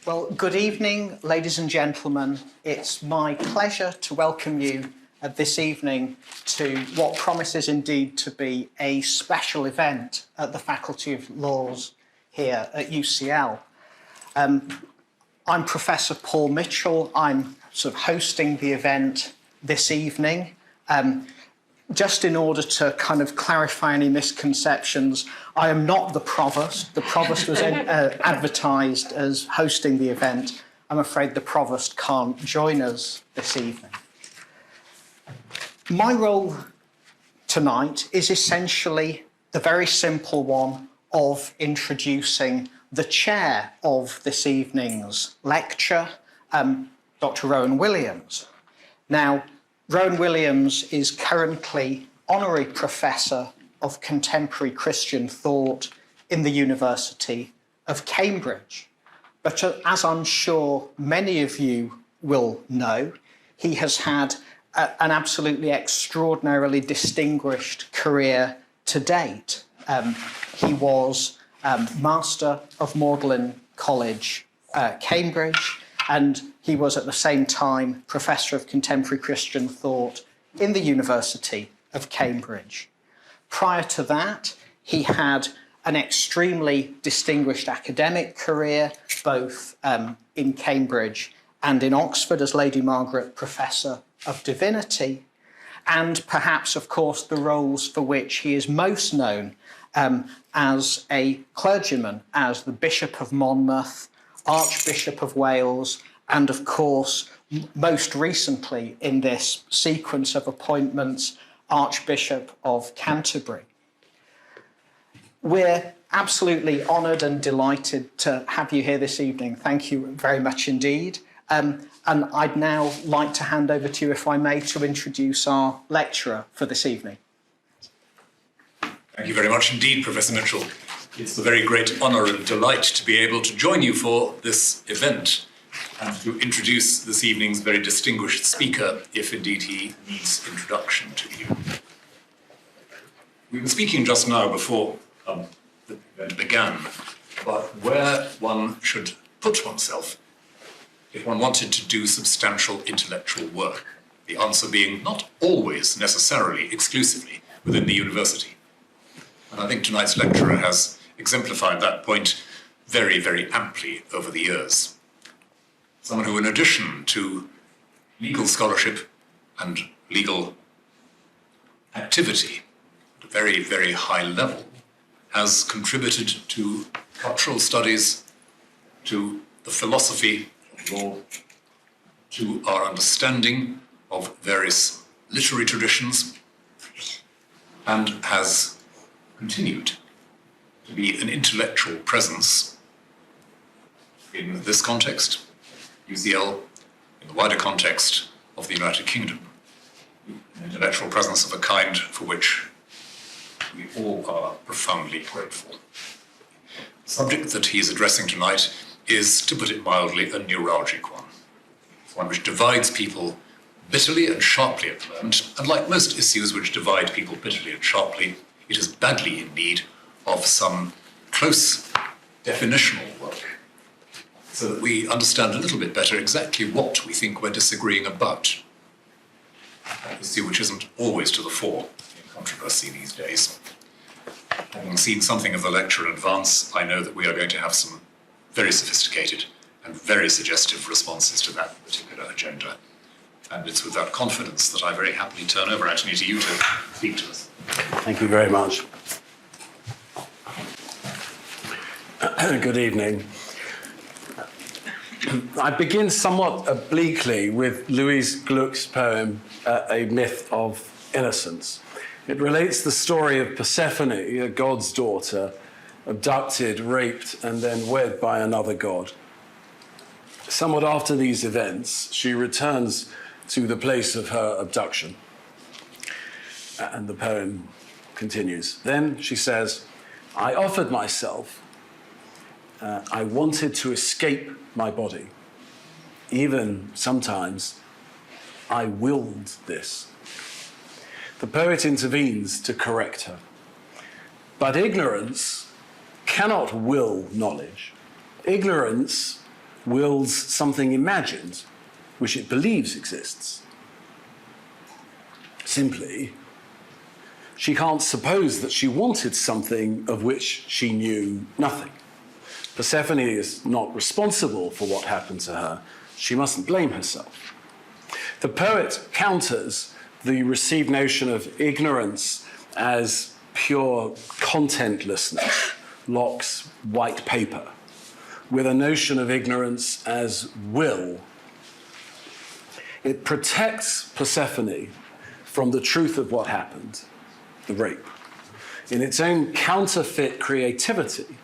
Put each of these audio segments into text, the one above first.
Well, good evening, ladies and gentlemen. It's my pleasure to welcome you this evening to what promises indeed to be a special event at the Faculty of Laws here at UCL. I'm Professor Paul Mitchell. I'm sort of hosting the event this evening. Just in order to kind of clarify any misconceptions, I am not the provost. The provost was advertised as hosting the event. I'm afraid the provost can't join us this evening. My role tonight is essentially the very simple one of introducing the chair of this evening's lecture, Dr. Rowan Williams. Now, Rowan Williams is currently Honorary Professor of Contemporary Christian Thought in the University of Cambridge. But as I'm sure many of you will know, he has had an absolutely extraordinarily distinguished career to date. He was Master of Magdalen College, Cambridge, and he was at the same time Professor of Contemporary Christian Thought in the University of Cambridge. Prior to that, he had an extremely distinguished academic career, both in Cambridge and in Oxford as Lady Margaret Professor of Divinity, and perhaps, of course, the roles for which he is most known as a clergyman, as the Bishop of Monmouth, Archbishop of Wales, and of course, most recently in this sequence of appointments, Archbishop of Canterbury. We're absolutely honoured and delighted to have you here this evening. Thank you very much indeed. And I'd now like to hand over to you, if I may, to introduce our lecturer for this evening. Thank you very much indeed, Professor Mitchell. It's a very great honour and delight to be able to join you for this event and to introduce this evening's very distinguished speaker, if indeed he needs introduction to you. We were speaking just now before the event began about where one should put oneself if one wanted to do substantial intellectual work, the answer being not always necessarily exclusively within the university. And I think tonight's lecturer has exemplified that point very, very amply over the years. Someone who, in addition to legal scholarship and legal activity at a very, very high level, has contributed to cultural studies, to the philosophy of law, to our understanding of various literary traditions, and has continued to be an intellectual presence in this context, UCL, in the wider context of the United Kingdom, an intellectual presence of a kind for which we all are profoundly grateful. The subject that he is addressing tonight is, to put it mildly, a neuralgic one. It's one which divides people bitterly and sharply at the moment, and like most issues which divide people bitterly and sharply, it is badly in need of some close definitional work, so that we understand a little bit better exactly what we think we're disagreeing about. An issue which isn't always to the fore in controversy these days. Having seen something of the lecture in advance, I know that we are going to have some very sophisticated and very suggestive responses to that particular agenda. And it's with that confidence that I very happily turn over, Anthony, to you to speak to us. Thank you very much. Good evening. I begin somewhat obliquely with Louise Gluck's poem, A Myth of Innocence. It relates the story of Persephone, a god's daughter, abducted, raped, and then wed by another god. Somewhat after these events, she returns to the place of her abduction. And the poem continues. Then she says, I offered myself. I wanted to escape my body. Even sometimes I willed this. The poet intervenes to correct her. But ignorance cannot will knowledge. Ignorance wills something imagined, which it believes exists. Simply, she can't suppose that she wanted something of which she knew nothing. Persephone is not responsible for what happened to her. She mustn't blame herself. The poet counters the received notion of ignorance as pure contentlessness, Locke's white paper, with a notion of ignorance as will. It protects Persephone from the truth of what happened, the rape. In its own counterfeit creativity,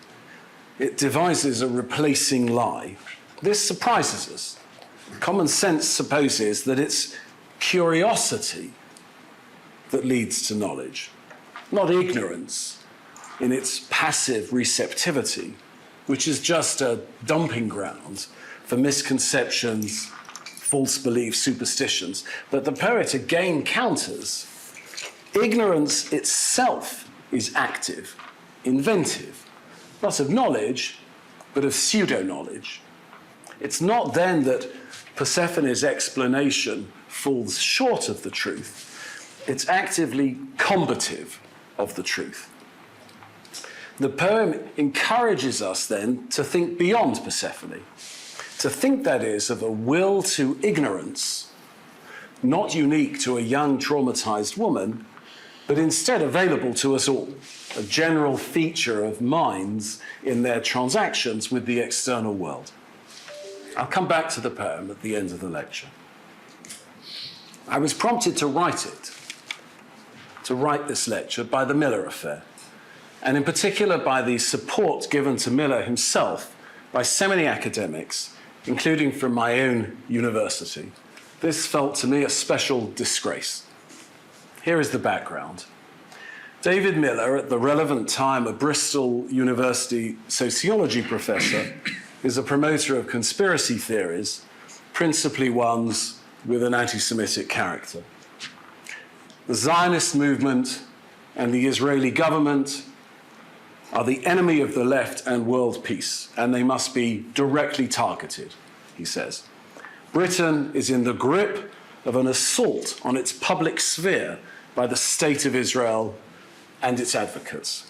it devises a replacing lie. This surprises us. Common sense supposes that it's curiosity that leads to knowledge, not ignorance in its passive receptivity, which is just a dumping ground for misconceptions, false beliefs, superstitions. But the poet again counters. Ignorance itself is active, inventive, not of knowledge, but of pseudo-knowledge. It's not then that Persephone's explanation falls short of the truth. It's actively combative of the truth. The poem encourages us then to think beyond Persephone, to think, that is, of a will to ignorance, not unique to a young traumatized woman, but instead available to us all, a general feature of minds in their transactions with the external world. I'll come back to the poem at the end of the lecture. I was prompted to write this lecture by the Miller affair, and in particular by the support given to Miller himself by so many academics, including from my own university. This felt to me a special disgrace. Here is the background. David Miller, at the relevant time a Bristol University sociology professor, is a promoter of conspiracy theories, principally ones with an anti-Semitic character. The Zionist movement and the Israeli government are the enemy of the left and world peace, and they must be directly targeted, he says. Britain is in the grip of an assault on its public sphere by the State of Israel and its advocates.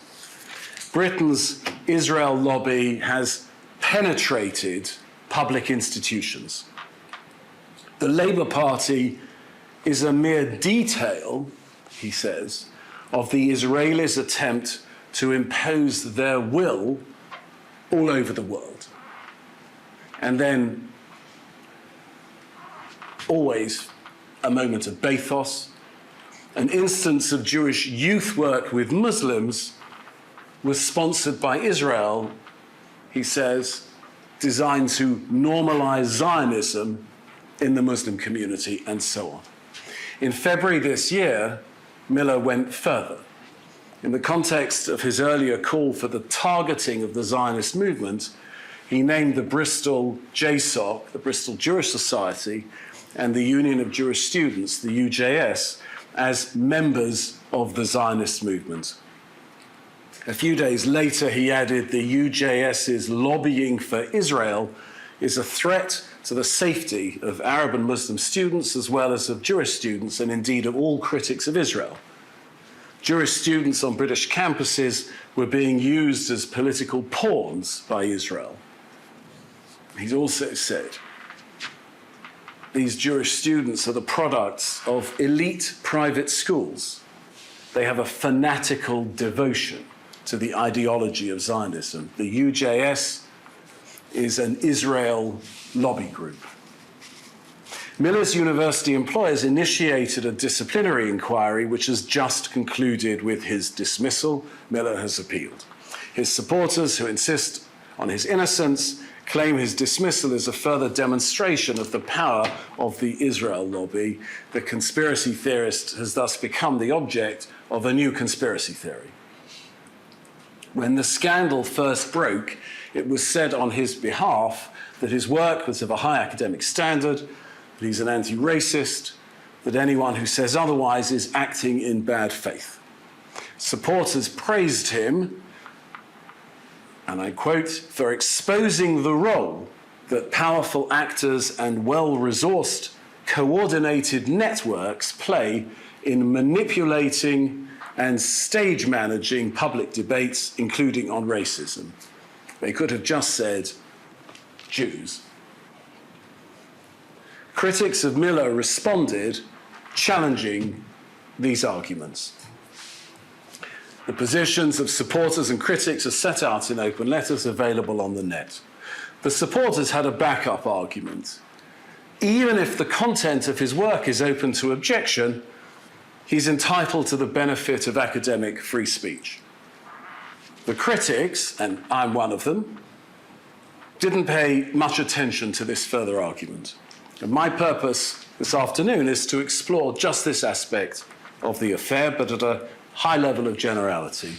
Britain's Israel lobby has penetrated public institutions. The Labour Party is a mere detail, he says, of the Israelis' attempt to impose their will all over the world. And then always a moment of bathos. An instance of Jewish youth work with Muslims was sponsored by Israel, he says, designed to normalize Zionism in the Muslim community, and so on. In February this year, Miller went further. In the context of his earlier call for the targeting of the Zionist movement, he named the Bristol JSOC, the Bristol Jewish Society, and the Union of Jewish Students, the UJS, as members of the Zionist movement. A few days later, he added the UJS's lobbying for Israel is a threat to the safety of Arab and Muslim students, as well as of Jewish students, and indeed of all critics of Israel. Jewish students on British campuses were being used as political pawns by Israel. He's also said, these Jewish students are the products of elite private schools. They have a fanatical devotion to the ideology of Zionism. The UJS is an Israel lobby group. Miller's university employers initiated a disciplinary inquiry which has just concluded with his dismissal. Miller has appealed. His supporters, who insist on his innocence, claim his dismissal is a further demonstration of the power of the Israel lobby. The conspiracy theorist has thus become the object of a new conspiracy theory. When the scandal first broke, it was said on his behalf that his work was of a high academic standard, that he's an anti-racist, that anyone who says otherwise is acting in bad faith. Supporters praised him, and I quote, for exposing the role that powerful actors and well-resourced, coordinated networks play in manipulating and stage managing public debates, including on racism. They could have just said Jews. Critics of Miller responded, challenging these arguments. The positions of supporters and critics are set out in open letters available on the net. The supporters had a backup argument. Even if the content of his work is open to objection, he's entitled to the benefit of academic free speech. The critics, and I'm one of them, didn't pay much attention to this further argument. And my purpose this afternoon is to explore just this aspect of the affair, but at a high level of generality.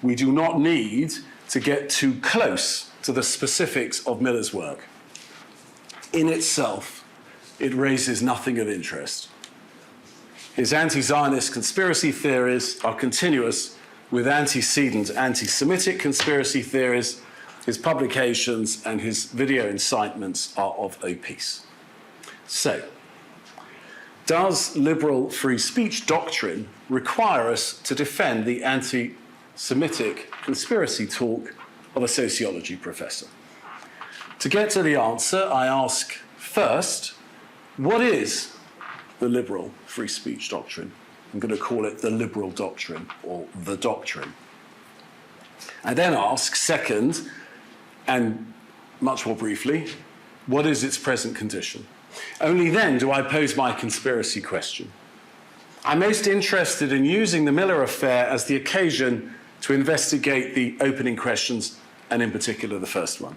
We do not need to get too close to the specifics of Miller's work. In itself, it raises nothing of interest. His anti-Zionist conspiracy theories are continuous with antecedent anti-Semitic conspiracy theories. His publications and his video incitements are of a piece. So, does liberal free speech doctrine require us to defend the anti-Semitic conspiracy talk of a sociology professor? To get to the answer, I ask first, what is the liberal free speech doctrine? I'm going to call it the liberal doctrine, or the doctrine. I then ask, second, and much more briefly, what is its present condition? Only then do I pose my conspiracy question. I'm most interested in using the Miller affair as the occasion to investigate the opening questions, and in particular the first one.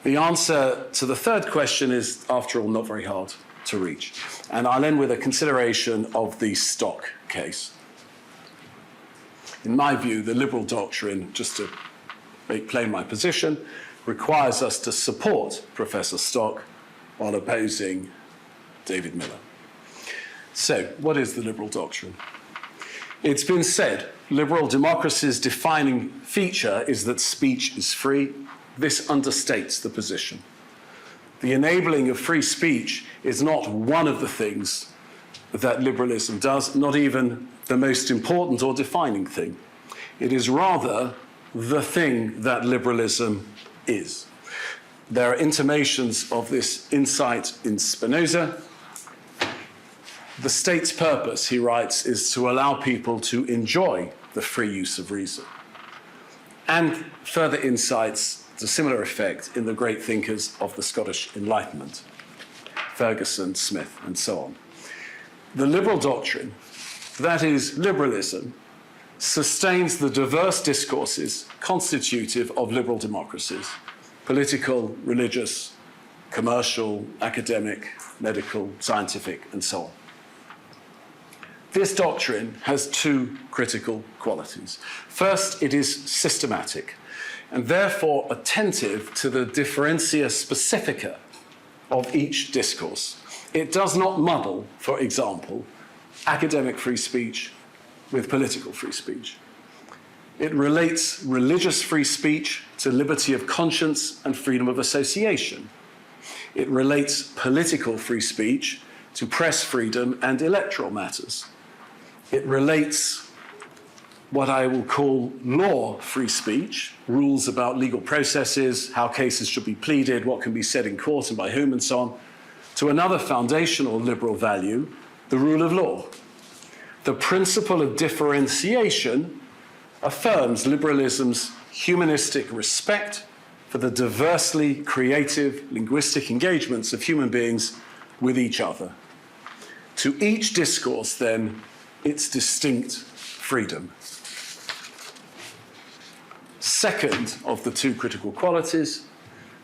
The answer to the third question is, after all, not very hard to reach. And I'll end with a consideration of the Stock case. In my view, the liberal doctrine, just to make plain my position, requires us to support Professor Stock while opposing David Miller. So, what is the liberal doctrine? It's been said, liberal democracy's defining feature is that speech is free. This understates the position. The enabling of free speech is not one of the things that liberalism does, not even the most important or defining thing. It is rather the thing that liberalism is. There are intimations of this insight in Spinoza. The state's purpose, he writes, is to allow people to enjoy the free use of reason. And further insights to similar effect in the great thinkers of the Scottish Enlightenment, Ferguson, Smith, and so on. The liberal doctrine, that is liberalism, sustains the diverse discourses constitutive of liberal democracies: political, religious, commercial, academic, medical, scientific, and so on. This doctrine has two critical qualities. First, it is systematic, and therefore attentive to the differentia specifica of each discourse. It does not muddle, for example, academic free speech with political free speech. It relates religious free speech to liberty of conscience and freedom of association. It relates political free speech to press freedom and electoral matters. It relates what I will call law free speech, rules about legal processes, how cases should be pleaded, what can be said in court and by whom and so on, to another foundational liberal value, the rule of law. The principle of differentiation affirms liberalism's humanistic respect for the diversely creative linguistic engagements of human beings with each other. To each discourse, then, its distinct freedom. Second of the two critical qualities,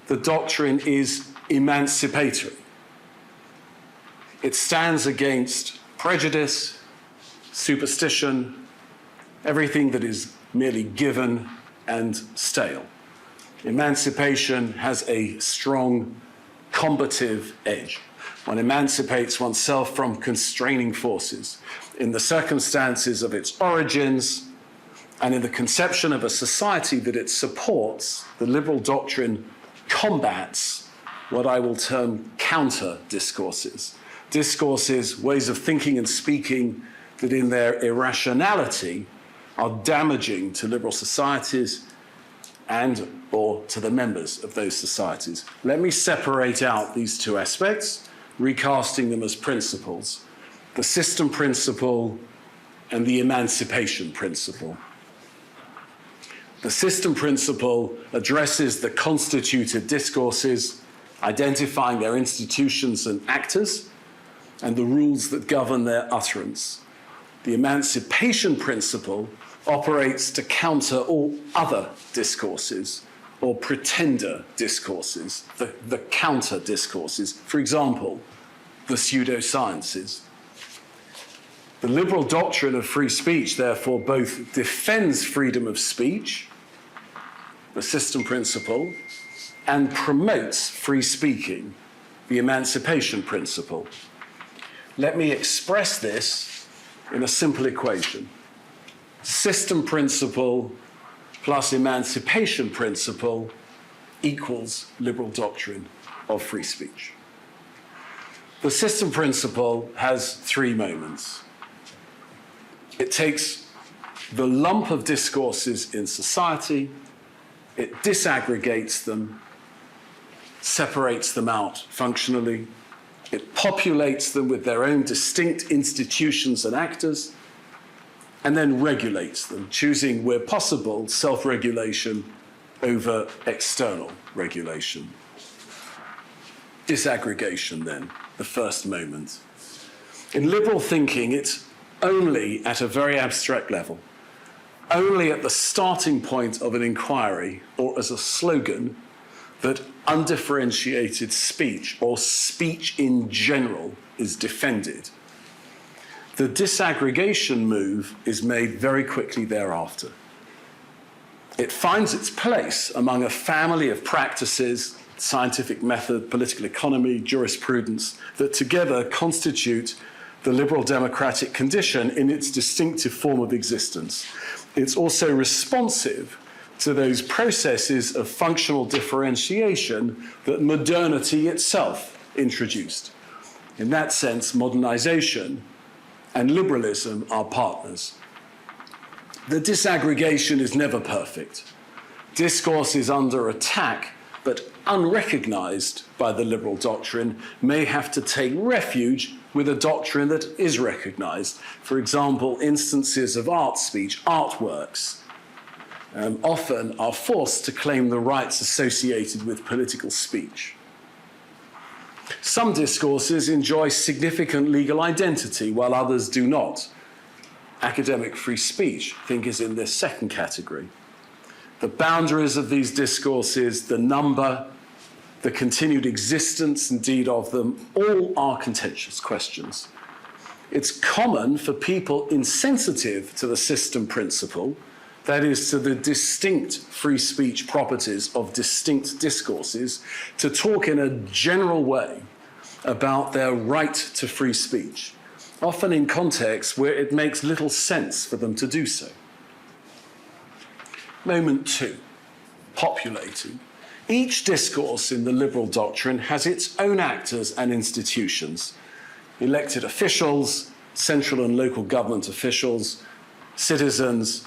the doctrine is emancipatory. It stands against prejudice, superstition, everything that is merely given and stale. Emancipation has a strong combative edge. One emancipates oneself from constraining forces. In the circumstances of its origins and in the conception of a society that it supports, the liberal doctrine combats what I will term counter discourses. Discourses, ways of thinking and speaking that in their irrationality are damaging to liberal societies and or to the members of those societies. Let me separate out these two aspects, recasting them as principles: the system principle and the emancipation principle. The system principle addresses the constituted discourses, identifying their institutions and actors, and the rules that govern their utterance. The emancipation principle operates to counter all other discourses or pretender discourses, the counter discourses. For example, the pseudosciences. The liberal doctrine of free speech, therefore, both defends freedom of speech, the system principle, and promotes free speaking, the emancipation principle. Let me express this in a simple equation. System principle plus emancipation principle equals liberal doctrine of free speech. The system principle has three moments. It takes the lump of discourses in society, it disaggregates them, separates them out functionally, it populates them with their own distinct institutions and actors, and then regulates them, choosing, where possible, self-regulation over external regulation. Disaggregation, then, the first moment. In liberal thinking, it's only at a very abstract level, only at the starting point of an inquiry or as a slogan, that undifferentiated speech or speech in general is defended. The disaggregation move is made very quickly thereafter. It finds its place among a family of practices, scientific method, political economy, jurisprudence, that together constitute the liberal democratic condition in its distinctive form of existence. It's also responsive to those processes of functional differentiation that modernity itself introduced. In that sense, modernization and liberalism are partners. The disaggregation is never perfect. Discourse is under attack, but unrecognized by the liberal doctrine, may have to take refuge with a doctrine that is recognized. For example, instances of art speech, artworks, often are forced to claim the rights associated with political speech. Some discourses enjoy significant legal identity, while others do not. Academic free speech, I think, is in this second category. The boundaries of these discourses, the number, the continued existence, indeed, of them, all are contentious questions. It's common for people insensitive to the system principle, that is, to the distinct free speech properties of distinct discourses, to talk in a general way about their right to free speech, often in contexts where it makes little sense for them to do so. Moment two, populating. Each discourse in the liberal doctrine has its own actors and institutions: elected officials, central and local government officials, citizens,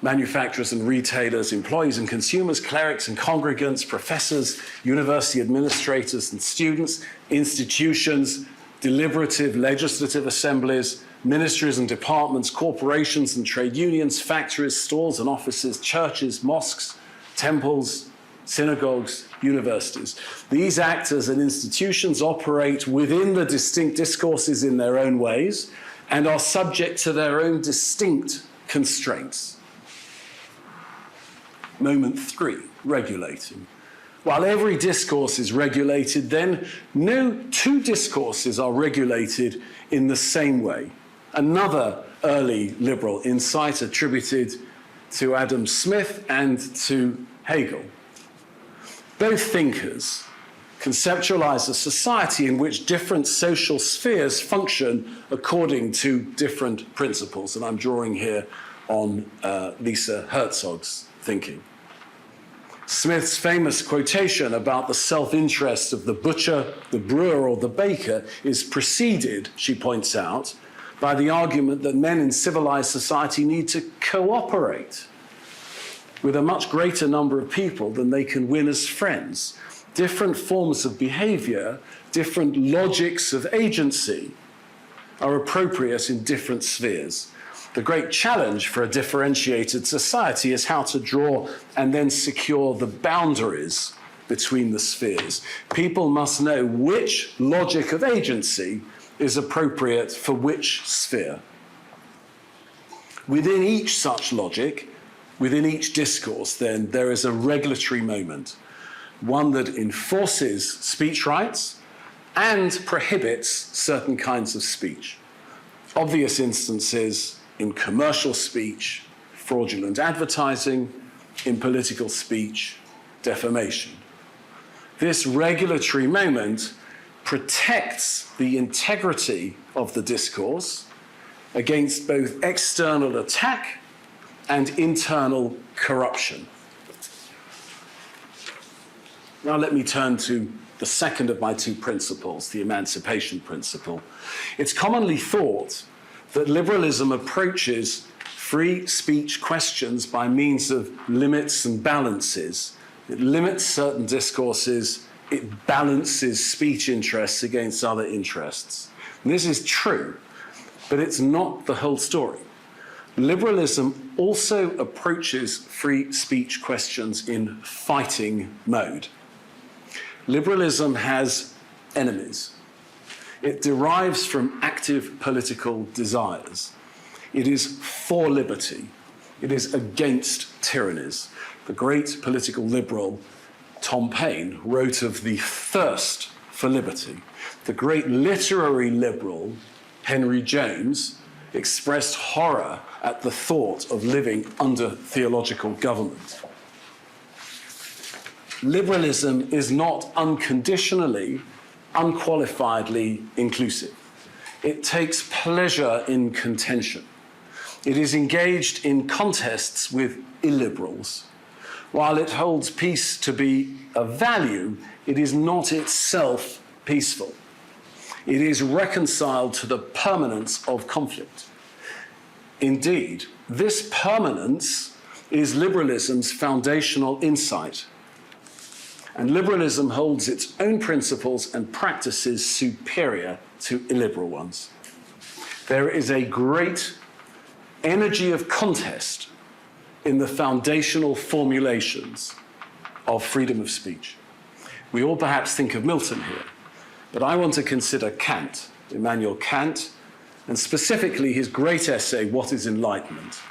manufacturers and retailers, employees and consumers, clerics and congregants, professors, university administrators and students, institutions, deliberative legislative assemblies, ministries and departments, corporations and trade unions, factories, stores and offices, churches, mosques, temples, synagogues, universities. These actors and institutions operate within the distinct discourses in their own ways and are subject to their own distinct constraints. Moment three, regulating. While every discourse is regulated, then no two discourses are regulated in the same way. Another early liberal insight attributed to Adam Smith and to Hegel. Both thinkers conceptualize a society in which different social spheres function according to different principles, and I'm drawing here on Lisa Herzog's thinking. Smith's famous quotation about the self-interest of the butcher, the brewer, or the baker is preceded, she points out, by the argument that men in civilized society need to cooperate with a much greater number of people than they can win as friends. Different forms of behavior, different logics of agency are appropriate in different spheres. The great challenge for a differentiated society is how to draw and then secure the boundaries between the spheres. People must know which logic of agency is appropriate for which sphere. Within each such logic, within each discourse, then, there is a regulatory moment, one that enforces speech rights and prohibits certain kinds of speech. Obvious instances in commercial speech, fraudulent advertising, in political speech, defamation. This regulatory moment protects the integrity of the discourse against both external attack and internal corruption. Now let me turn to the second of my two principles, the emancipation principle. It's commonly thought that liberalism approaches free speech questions by means of limits and balances. It limits certain discourses, it balances speech interests against other interests. And this is true, but it's not the whole story. Liberalism also approaches free speech questions in fighting mode. Liberalism has enemies. It derives from active political desires. It is for liberty. It is against tyrannies. The great political liberal Tom Paine wrote of the thirst for liberty. The great literary liberal Henry James expressed horror at the thought of living under theological government. Liberalism is not unconditionally, unqualifiedly inclusive. It takes pleasure in contention. It is engaged in contests with illiberals. While it holds peace to be a value, it is not itself peaceful. It is reconciled to the permanence of conflict. Indeed, this permanence is liberalism's foundational insight. And liberalism holds its own principles and practices superior to illiberal ones. There is a great energy of contest in the foundational formulations of freedom of speech. We all perhaps think of Milton here, but I want to consider Kant, Immanuel Kant, and specifically his great essay, What is Enlightenment?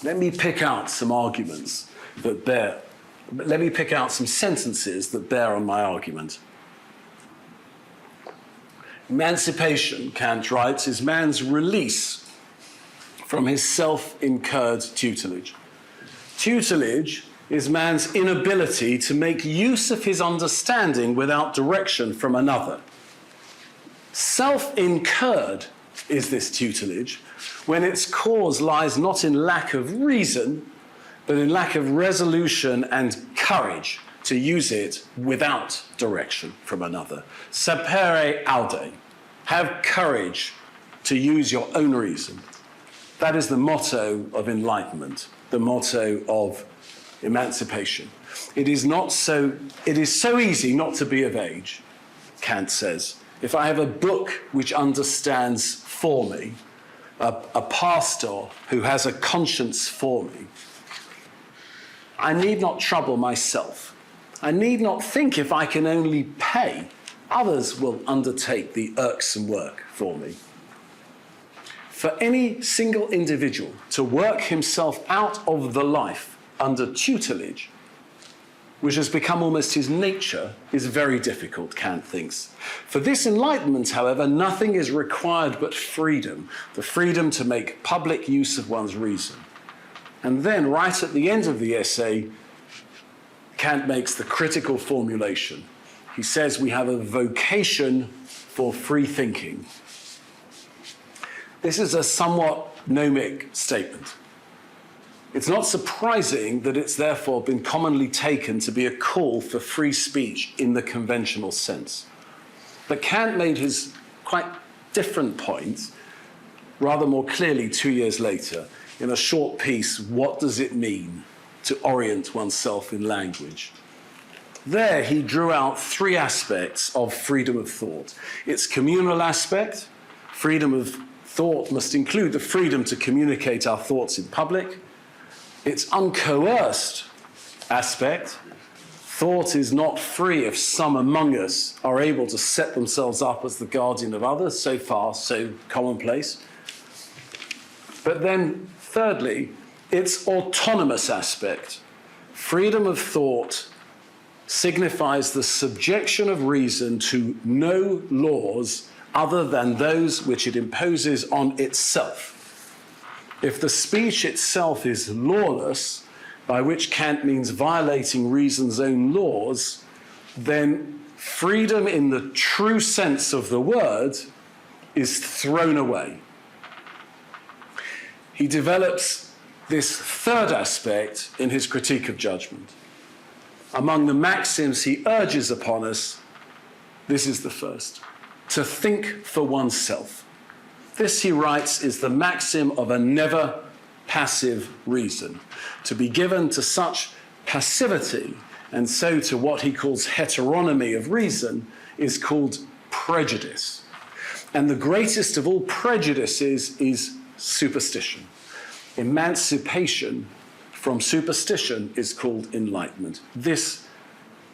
Let me pick out some arguments that bear, let me pick out some sentences that bear on my argument. Emancipation, Kant writes, is man's release from his self-incurred tutelage. Tutelage is man's inability to make use of his understanding without direction from another. Self-incurred is this tutelage when its cause lies not in lack of reason, but in lack of resolution and courage to use it without direction from another. Sapere aude, have courage to use your own reason. That is the motto of enlightenment, the motto of emancipation. It is so easy not to be of age, Kant says. If I have a book which understands for me, a pastor who has a conscience for me, I need not trouble myself. I need not think if I can only pay. Others will undertake the irksome work for me. For any single individual to work himself out of the life under tutelage, which has become almost his nature, is very difficult, Kant thinks. For this enlightenment, however, nothing is required but freedom, the freedom to make public use of one's reason. And then, right at the end of the essay, Kant makes the critical formulation. He says we have a vocation for free thinking. This is a somewhat gnomic statement. It's not surprising that it's therefore been commonly taken to be a call for free speech in the conventional sense. But Kant made his quite different point rather more clearly 2 years later in a short piece, What Does It Mean to Orient Oneself in Language? There he drew out three aspects of freedom of thought. Its communal aspect, freedom of thought must include the freedom to communicate our thoughts in public. Its uncoerced aspect, thought is not free if some among us are able to set themselves up as the guardian of others, so far, so commonplace. But then, thirdly, its autonomous aspect, freedom of thought signifies the subjection of reason to no laws other than those which it imposes on itself. If the speech itself is lawless, by which Kant means violating reason's own laws, then freedom in the true sense of the word is thrown away. He develops this third aspect in his critique of judgment. Among the maxims he urges upon us, this is the first: to think for oneself. This, he writes, is the maxim of a never passive reason, to be given to such passivity and so to what he calls heteronomy of reason is called prejudice. And the greatest of all prejudices is superstition. Emancipation from superstition is called enlightenment. This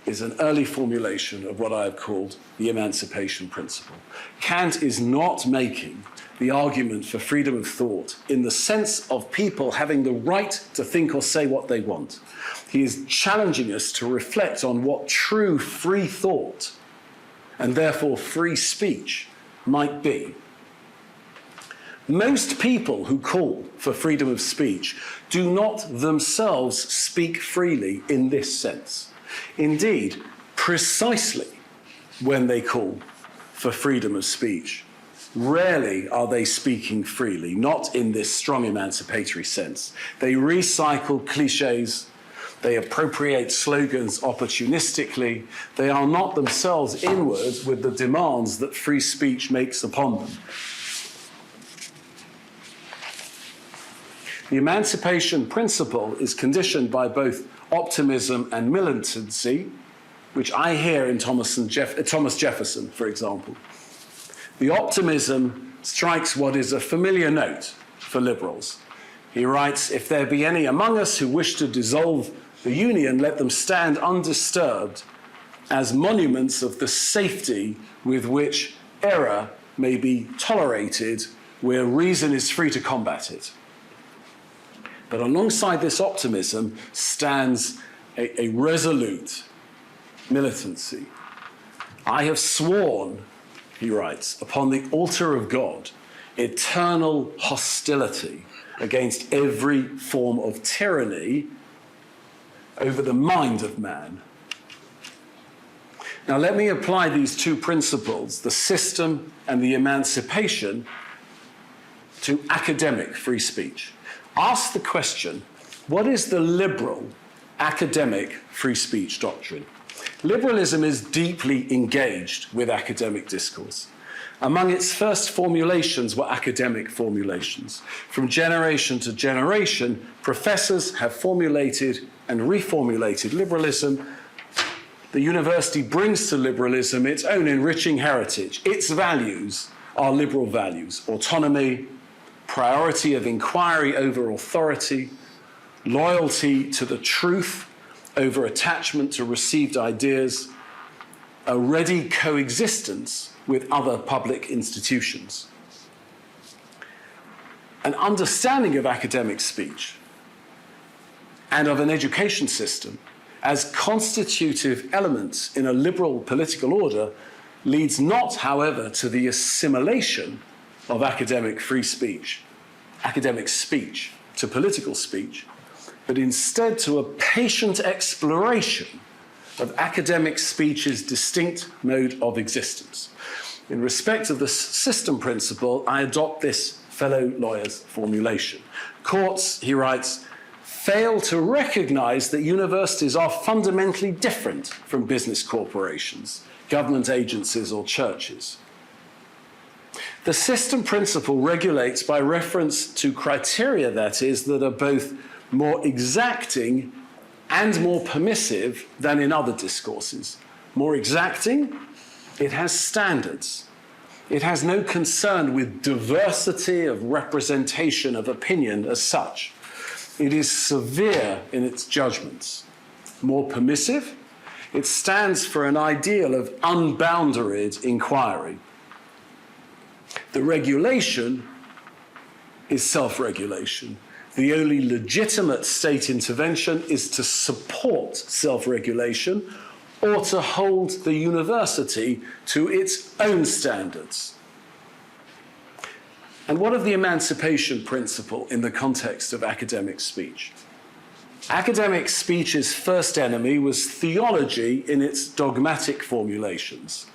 is an early formulation of what I have called the emancipation principle. Kant is not making the argument for freedom of thought in the sense of people having the right to think or say what they want. He is challenging us to reflect on what true free thought and therefore free speech might be. Most people who call for freedom of speech do not themselves speak freely in this sense. Indeed, precisely when they call for freedom of speech, rarely are they speaking freely, not in this strong emancipatory sense. They recycle cliches, they appropriate slogans opportunistically, they are not themselves inward with the demands that free speech makes upon them. The emancipation principle is conditioned by both optimism and militancy, which I hear in Thomas Jefferson, for example. The optimism strikes what is a familiar note for liberals. He writes, if there be any among us who wish to dissolve the Union, let them stand undisturbed as monuments of the safety with which error may be tolerated where reason is free to combat it. But alongside this optimism stands a resolute militancy. I have sworn, he writes, upon the altar of God, eternal hostility against every form of tyranny over the mind of man. Now let me apply these two principles, the system and the emancipation, to academic free speech. Ask the question, what is the liberal academic free speech doctrine? Liberalism is deeply engaged with academic discourse. Among its first formulations were academic formulations. From generation to generation, professors have formulated and reformulated liberalism. The university brings to liberalism its own enriching heritage. Its values are liberal values: autonomy, priority of inquiry over authority, loyalty to the truth over attachment to received ideas, a ready coexistence with other public institutions. An understanding of academic speech and of an education system as constitutive elements in a liberal political order leads not, however, to the assimilation of academic free speech, academic speech to political speech, but instead to a patient exploration of academic speech's distinct mode of existence. In respect of the system principle, I adopt this fellow lawyer's formulation. Courts, he writes, fail to recognize that universities are fundamentally different from business corporations, government agencies, or churches. The system principle regulates by reference to criteria, that is, that are both more exacting and more permissive than in other discourses. More exacting, it has standards. It has no concern with diversity of representation of opinion as such. It is severe in its judgments. More permissive, it stands for an ideal of unboundaried inquiry. The regulation is self-regulation. The only legitimate state intervention is to support self-regulation or to hold the university to its own standards. And what of the emancipation principle in the context of academic speech? Academic speech's first enemy was theology in its dogmatic formulations.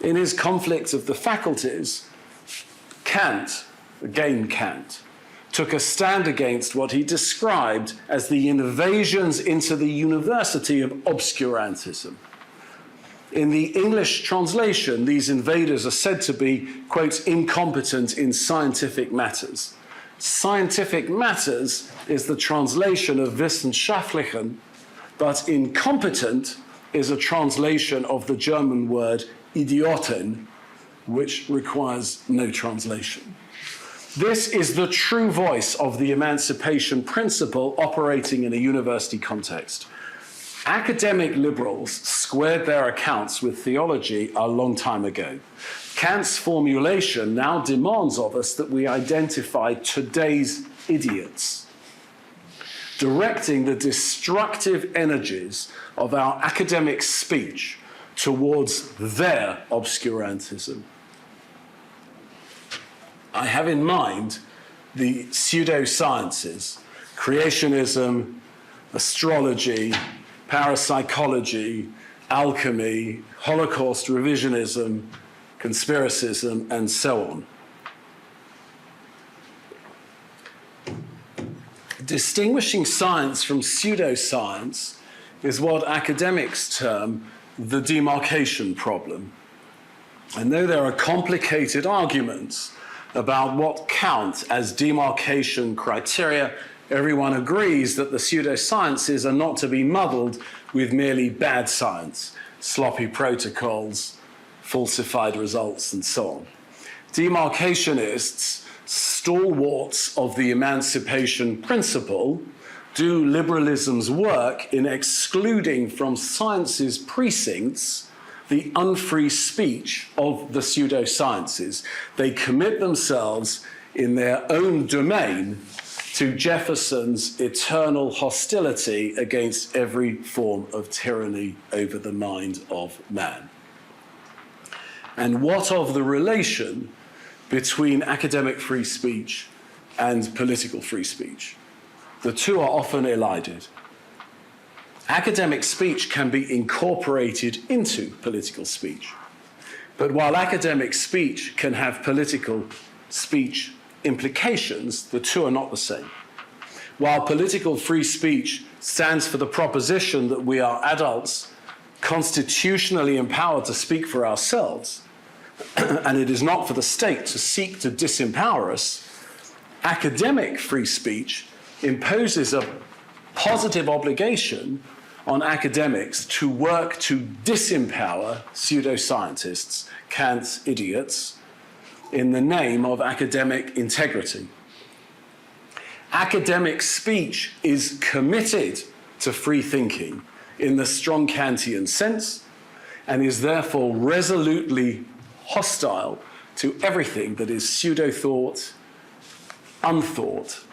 In his Conflict of the Faculties, Kant, took a stand against what he described as the invasions into the university of obscurantism. In the English translation, these invaders are said to be, quote, incompetent in scientific matters. Scientific matters is the translation of wissenschaftlichen, but incompetent is a translation of the German word Idioten, which requires no translation. This is the true voice of the emancipation principle operating in a university context. Academic liberals squared their accounts with theology a long time ago. Kant's formulation now demands of us that we identify today's idiots, directing the destructive energies of our academic speech towards their obscurantism. I have in mind the pseudosciences, creationism, astrology, parapsychology, alchemy, Holocaust revisionism, conspiracism, and so on. Distinguishing science from pseudoscience is what academics term the demarcation problem. And though there are complicated arguments about what count as demarcation criteria, everyone agrees that the pseudosciences are not to be muddled with merely bad science, sloppy protocols, falsified results, and so on. Demarcationists, stalwarts of the emancipation principle, do liberalism's work in excluding from science's precincts the unfree speech of the pseudosciences. They commit themselves in their own domain to Jefferson's eternal hostility against every form of tyranny over the mind of man. And what of the relation between academic free speech and political free speech? The two are often elided. Academic speech can be incorporated into political speech. But while academic speech can have political speech implications, the two are not the same. While political free speech stands for the proposition that we are adults constitutionally empowered to speak for ourselves, and it is not for the state to seek to disempower us, academic free speech imposes a positive obligation on academics to work to disempower pseudoscientists, Kant's idiots, in the name of academic integrity. Academic speech is committed to free thinking in the strong Kantian sense and is therefore resolutely hostile to everything that is pseudo-thought, unthought,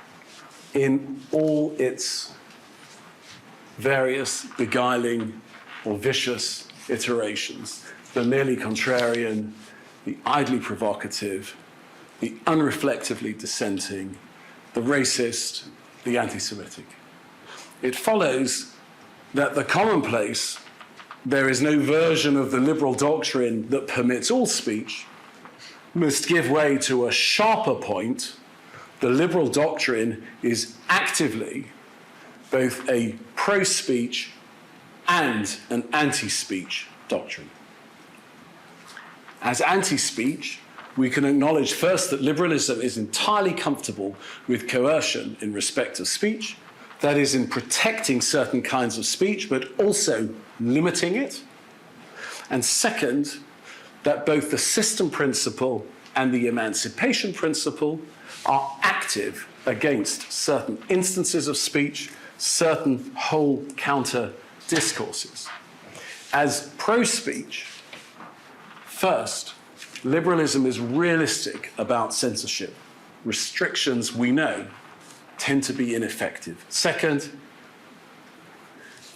in all its various beguiling or vicious iterations, the merely contrarian, the idly provocative, the unreflectively dissenting, the racist, the anti-Semitic. It follows that the commonplace, there is no version of the liberal doctrine that permits all speech, must give way to a sharper point. The liberal doctrine is actively both a pro-speech and an anti-speech doctrine. As anti-speech, we can acknowledge first that liberalism is entirely comfortable with coercion in respect of speech, that is, in protecting certain kinds of speech, but also limiting it. And second, that both the system principle and the emancipation principle are active against certain instances of speech, certain whole counter discourses. As pro-speech, first, liberalism is realistic about censorship. Restrictions, we know, tend to be ineffective. Second,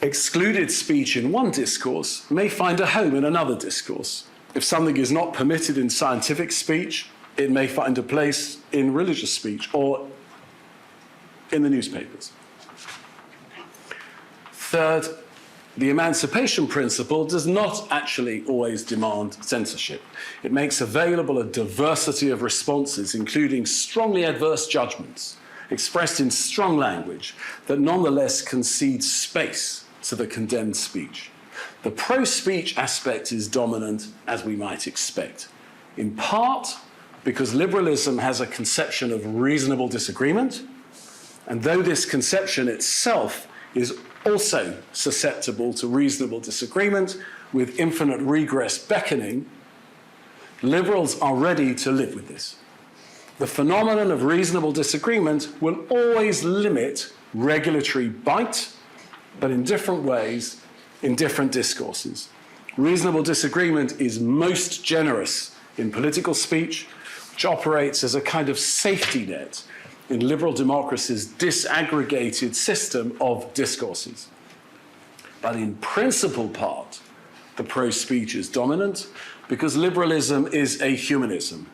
excluded speech in one discourse may find a home in another discourse. If something is not permitted in scientific speech, it may find a place in religious speech or in the newspapers. Third, the emancipation principle does not actually always demand censorship. It makes available a diversity of responses, including strongly adverse judgments, expressed in strong language, that nonetheless concede space to the condemned speech. The pro-speech aspect is dominant, as we might expect, in part because liberalism has a conception of reasonable disagreement, and though this conception itself is also susceptible to reasonable disagreement with infinite regress beckoning, liberals are ready to live with this. The phenomenon of reasonable disagreement will always limit regulatory bite, but in different ways, in different discourses. Reasonable disagreement is most generous in political speech, which operates as a kind of safety net in liberal democracy's disaggregated system of discourses. But in principal part, the pro-speech is dominant because liberalism is a humanism.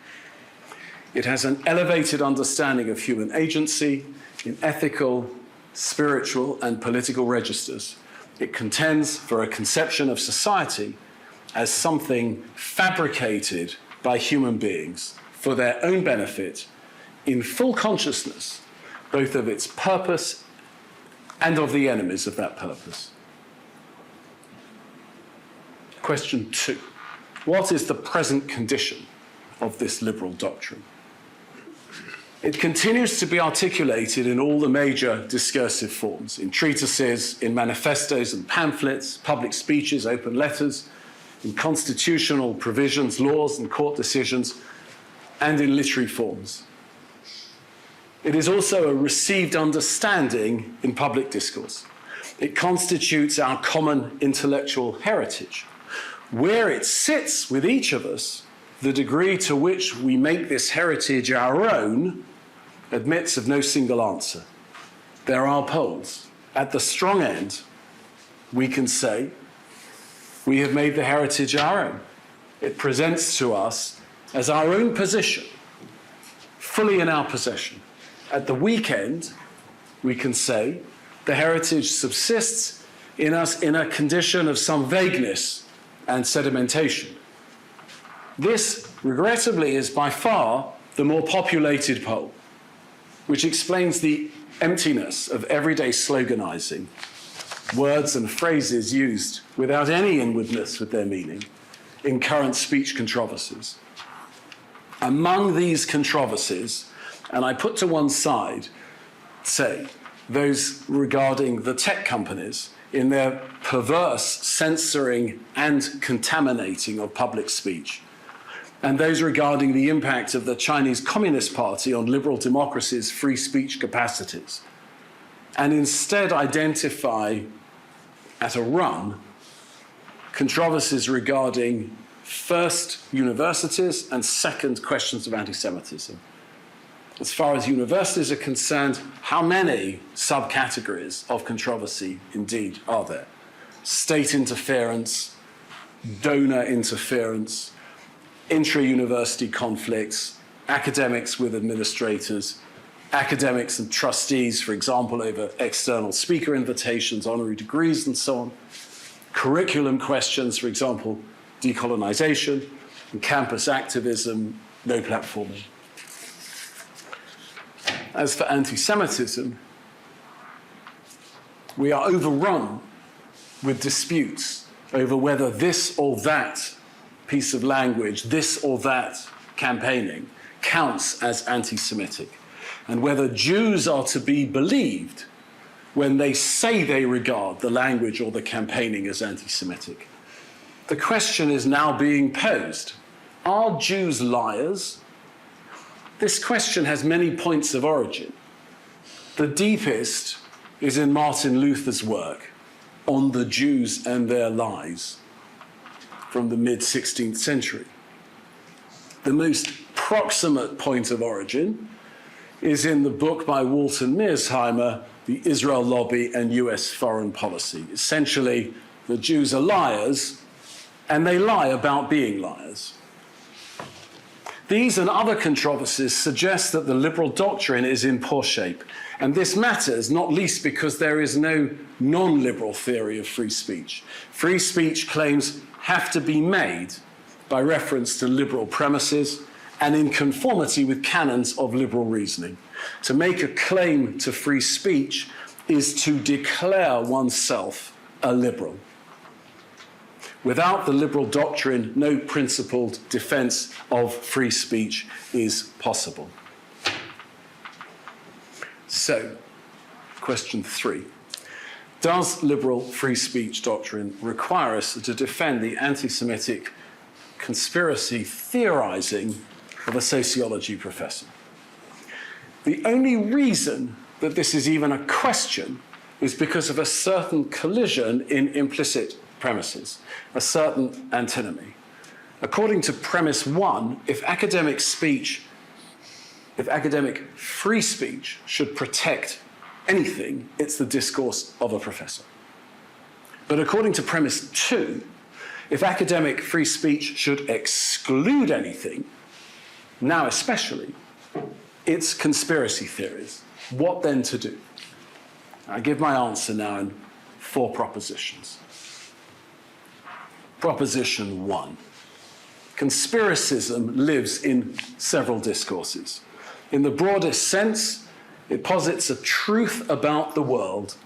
It has an elevated understanding of human agency in ethical, spiritual, and political registers. It contends for a conception of society as something fabricated by human beings for their own benefit, in full consciousness, both of its purpose and of the enemies of that purpose. Question 2. What is the present condition of this liberal doctrine? It continues to be articulated in all the major discursive forms, in treatises, in manifestos and pamphlets, public speeches, open letters, in constitutional provisions, laws and court decisions, and in literary forms. It is also a received understanding in public discourse. It constitutes our common intellectual heritage. Where it sits with each of us, the degree to which we make this heritage our own admits of no single answer. There are poles. At the strong end, we can say we have made the heritage our own. It presents to us as our own position, fully in our possession. At the weak end, we can say the heritage subsists in us in a condition of some vagueness and sedimentation. This, regrettably, is by far the more populated pole, which explains the emptiness of everyday sloganizing, words and phrases used without any inwardness with their meaning in current speech controversies. Among these controversies, and I put to one side, say, those regarding the tech companies in their perverse censoring and contaminating of public speech, and those regarding the impact of the Chinese Communist Party on liberal democracy's free speech capacities, and instead identify at a run controversies regarding first universities and second questions of anti-Semitism. As far as universities are concerned, how many subcategories of controversy indeed are there? State interference, donor interference, intra-university conflicts, academics with administrators, academics and trustees, for example, over external speaker invitations, honorary degrees, and so on. Curriculum questions, for example, decolonization, and campus activism, no platforming. As for anti-Semitism, we are overrun with disputes over whether this or that piece of language, this or that campaigning counts as anti-Semitic, and whether Jews are to be believed when they say they regard the language or the campaigning as anti-Semitic. The question is now being posed: are Jews liars? This question has many points of origin. The deepest is in Martin Luther's work on the Jews and their lies from the mid-16th century. The most proximate point of origin is in the book by Walter Mearsheimer, The Israel Lobby and US Foreign Policy. Essentially, the Jews are liars, and they lie about being liars. These and other controversies suggest that the liberal doctrine is in poor shape, and this matters not least because there is no non-liberal theory of free speech. Free speech claims have to be made by reference to liberal premises and in conformity with canons of liberal reasoning. To make a claim to free speech is to declare oneself a liberal. Without the liberal doctrine, no principled defense of free speech is possible. So, question 3. Does liberal free speech doctrine require us to defend the anti-Semitic conspiracy theorizing of a sociology professor? The only reason that this is even a question is because of a certain collision in implicit premises, a certain antinomy. According to premise 1, if academic free speech should protect anything, it's the discourse of a professor. But according to premise 2, if academic free speech should exclude anything, now especially, it's conspiracy theories. What then to do? I give my answer now in 4 propositions. Proposition 1. Conspiracism lives in several discourses. In the broadest sense, it posits a truth about the world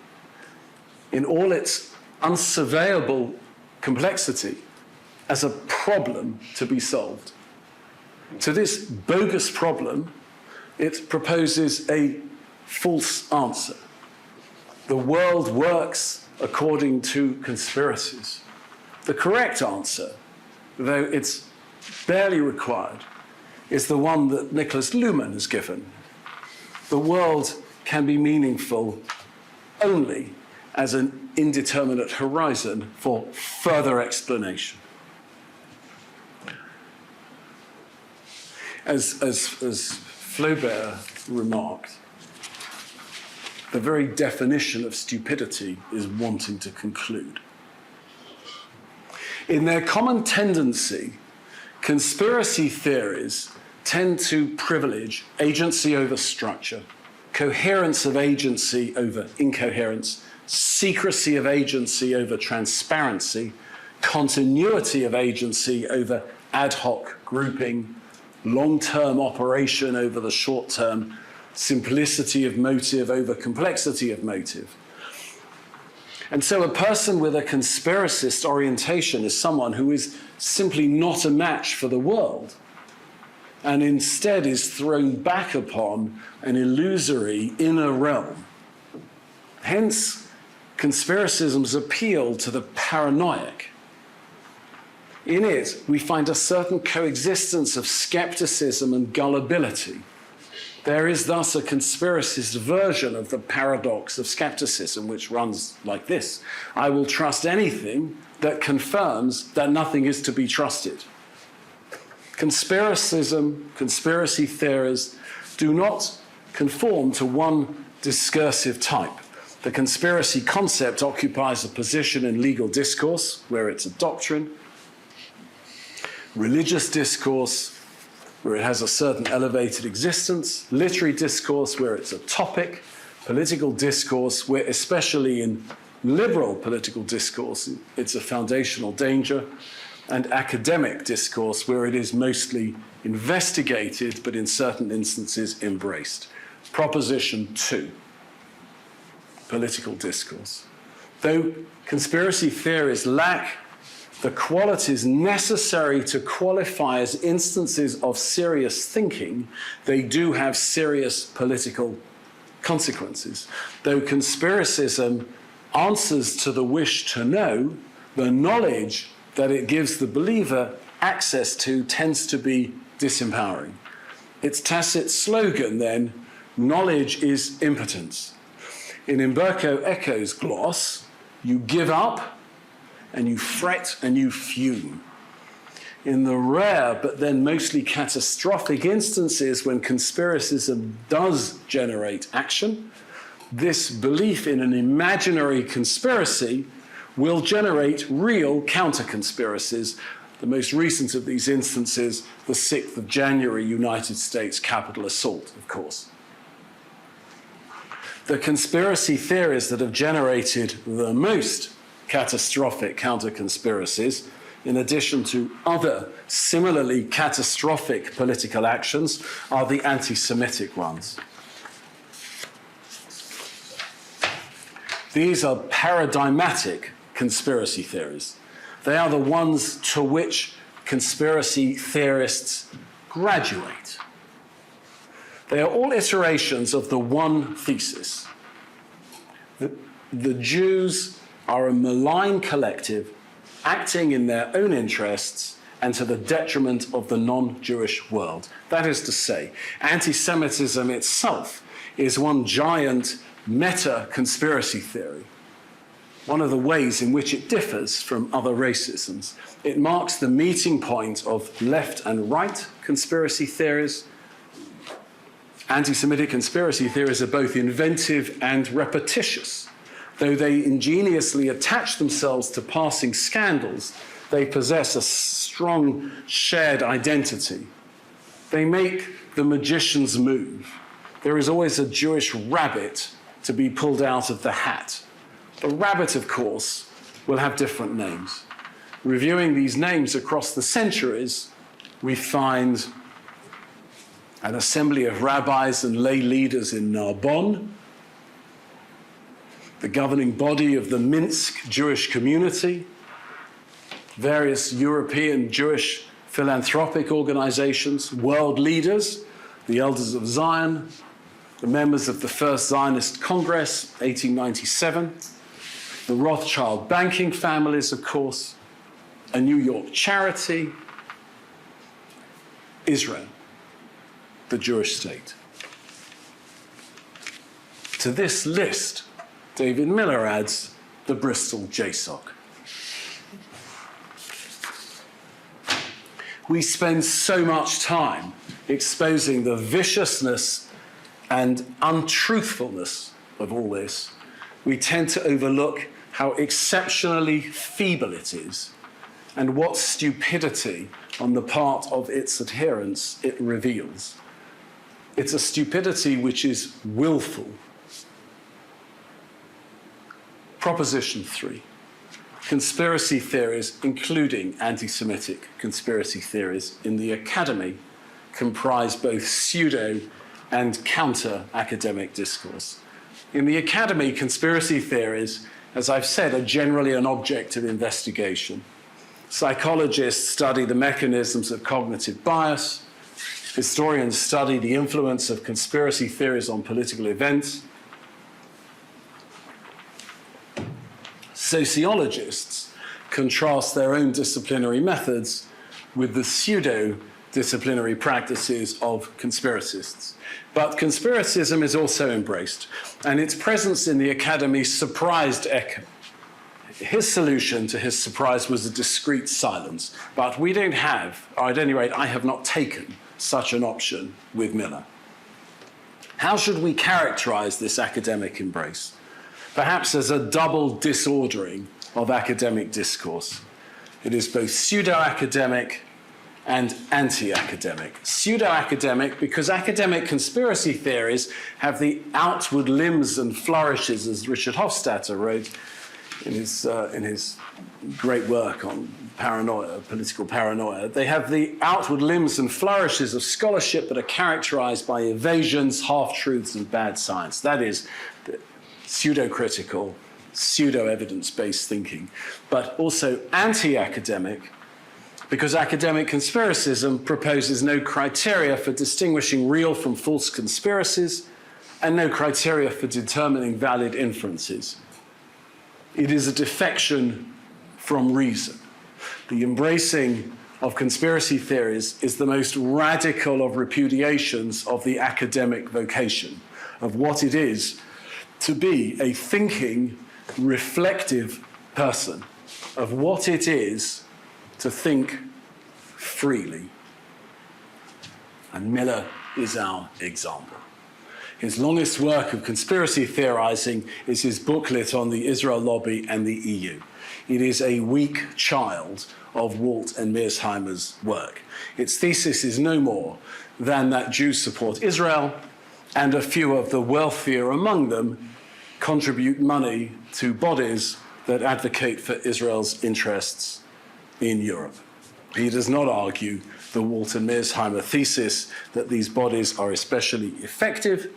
in all its unsurveyable complexity as a problem to be solved. To this bogus problem, it proposes a false answer. The world works according to conspiracies. The correct answer, though it's barely required, is the one that Nicholas Luhmann has given. The world can be meaningful only as an indeterminate horizon for further explanation. As Flaubert remarked, the very definition of stupidity is wanting to conclude. In their common tendency, conspiracy theories tend to privilege agency over structure, coherence of agency over incoherence, secrecy of agency over transparency, continuity of agency over ad hoc grouping, long-term operation over the short-term, simplicity of motive over complexity of motive. And so a person with a conspiracist orientation is someone who is simply not a match for the world, and instead is thrown back upon an illusory inner realm. Hence, conspiracism's appeal to the paranoiac. In it, we find a certain coexistence of skepticism and gullibility. There is thus a conspiracist version of the paradox of skepticism, which runs like this: I will trust anything that confirms that nothing is to be trusted. Conspiracism, conspiracy theories do not conform to one discursive type. The conspiracy concept occupies a position in legal discourse, where it's a doctrine, religious discourse, where it has a certain elevated existence, literary discourse, where it's a topic, political discourse, where especially in liberal political discourse, it's a foundational danger, and academic discourse, where it is mostly investigated, but in certain instances embraced. Proposition 2. political discourse. Though conspiracy theories lack the qualities necessary to qualify as instances of serious thinking, they do have serious political consequences. Though conspiracism answers to the wish to know, the knowledge that it gives the believer access to tends to be disempowering. Its tacit slogan, then, knowledge is impotence. In Umberto Eco's gloss, you give up and you fret and you fume. In the rare but then mostly catastrophic instances when conspiracism does generate action, this belief in an imaginary conspiracy will generate real counter-conspiracies. The most recent of these instances, the 6th of January United States Capitol assault, of course. The conspiracy theories that have generated the most catastrophic counter-conspiracies, in addition to other similarly catastrophic political actions, are the anti-Semitic ones. These are paradigmatic conspiracy theories. They are the ones to which conspiracy theorists graduate. They are all iterations of the one thesis. The Jews are a malign collective acting in their own interests and to the detriment of the non-Jewish world. That is to say, anti-Semitism itself is one giant meta-conspiracy theory, one of the ways in which it differs from other racisms. It marks the meeting point of left and right conspiracy theories. Anti-Semitic conspiracy theories are both inventive and repetitious. Though they ingeniously attach themselves to passing scandals, they possess a strong shared identity. They make the magician's move. There is always a Jewish rabbit to be pulled out of the hat. The rabbit, of course, will have different names. Reviewing these names across the centuries, we find an assembly of rabbis and lay leaders in Narbonne, the governing body of the Minsk Jewish community, various European Jewish philanthropic organizations, world leaders, the Elders of Zion, the members of the First Zionist Congress, 1897, the Rothschild banking families, of course, a New York charity, Israel, the Jewish state. To this list, David Miller adds the Bristol JSOC. We spend so much time exposing the viciousness and untruthfulness of all this, we tend to overlook how exceptionally feeble it is and what stupidity on the part of its adherents it reveals. It's a stupidity which is willful. Proposition 3. Conspiracy theories, including anti-Semitic conspiracy theories in the academy, comprise both pseudo and counter-academic discourse. In the academy, conspiracy theories, as I've said, are generally an object of investigation. Psychologists study the mechanisms of cognitive bias. Historians study the influence of conspiracy theories on political events. Sociologists contrast their own disciplinary methods with the pseudo-disciplinary practices of conspiracists. But conspiracism is also embraced, and its presence in the academy surprised Eco. His solution to his surprise was a discreet silence, but we don't have, or at any rate, I have not taken such an option with Miller. How should we characterize this academic embrace? Perhaps as a double disordering of academic discourse. It is both pseudo-academic and anti-academic. Pseudo-academic because academic conspiracy theories have the outward limbs and flourishes, as Richard Hofstadter wrote in his great work on paranoia, political paranoia. They have the outward limbs and flourishes of scholarship that are characterized by evasions, half-truths, and bad science. That is, pseudo-critical, pseudo-evidence-based thinking, but also anti-academic, because academic conspiracism proposes no criteria for distinguishing real from false conspiracies and no criteria for determining valid inferences. It is a defection from reason. The embracing of conspiracy theories is the most radical of repudiations of the academic vocation, of what it is to be a thinking, reflective person, of what it is to think freely. And Miller is our example. His longest work of conspiracy theorizing is his booklet on the Israel lobby and the EU. It is a weak child of Walt and Mearsheimer's work. Its thesis is no more than that Jews support Israel, and a few of the wealthier among them contribute money to bodies that advocate for Israel's interests in Europe. He does not argue the Walt and Mearsheimer thesis that these bodies are especially effective,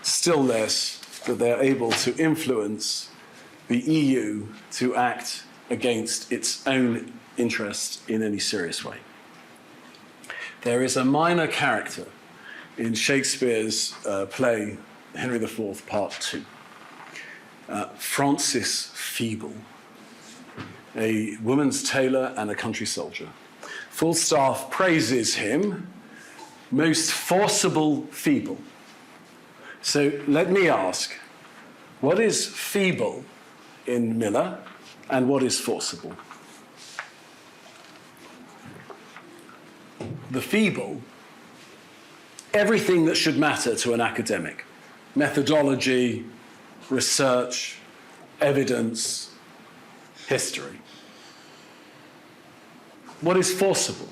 still less that they're able to influence the EU to act against its own interest in any serious way. There is a minor character in Shakespeare's play Henry IV, Part 2. Francis Feeble, a woman's tailor and a country soldier. Falstaff praises him, most forcible feeble. So let me ask, what is feeble in Miller and what is forcible? The feeble, everything that should matter to an academic, methodology, research, evidence, history. What is forcible?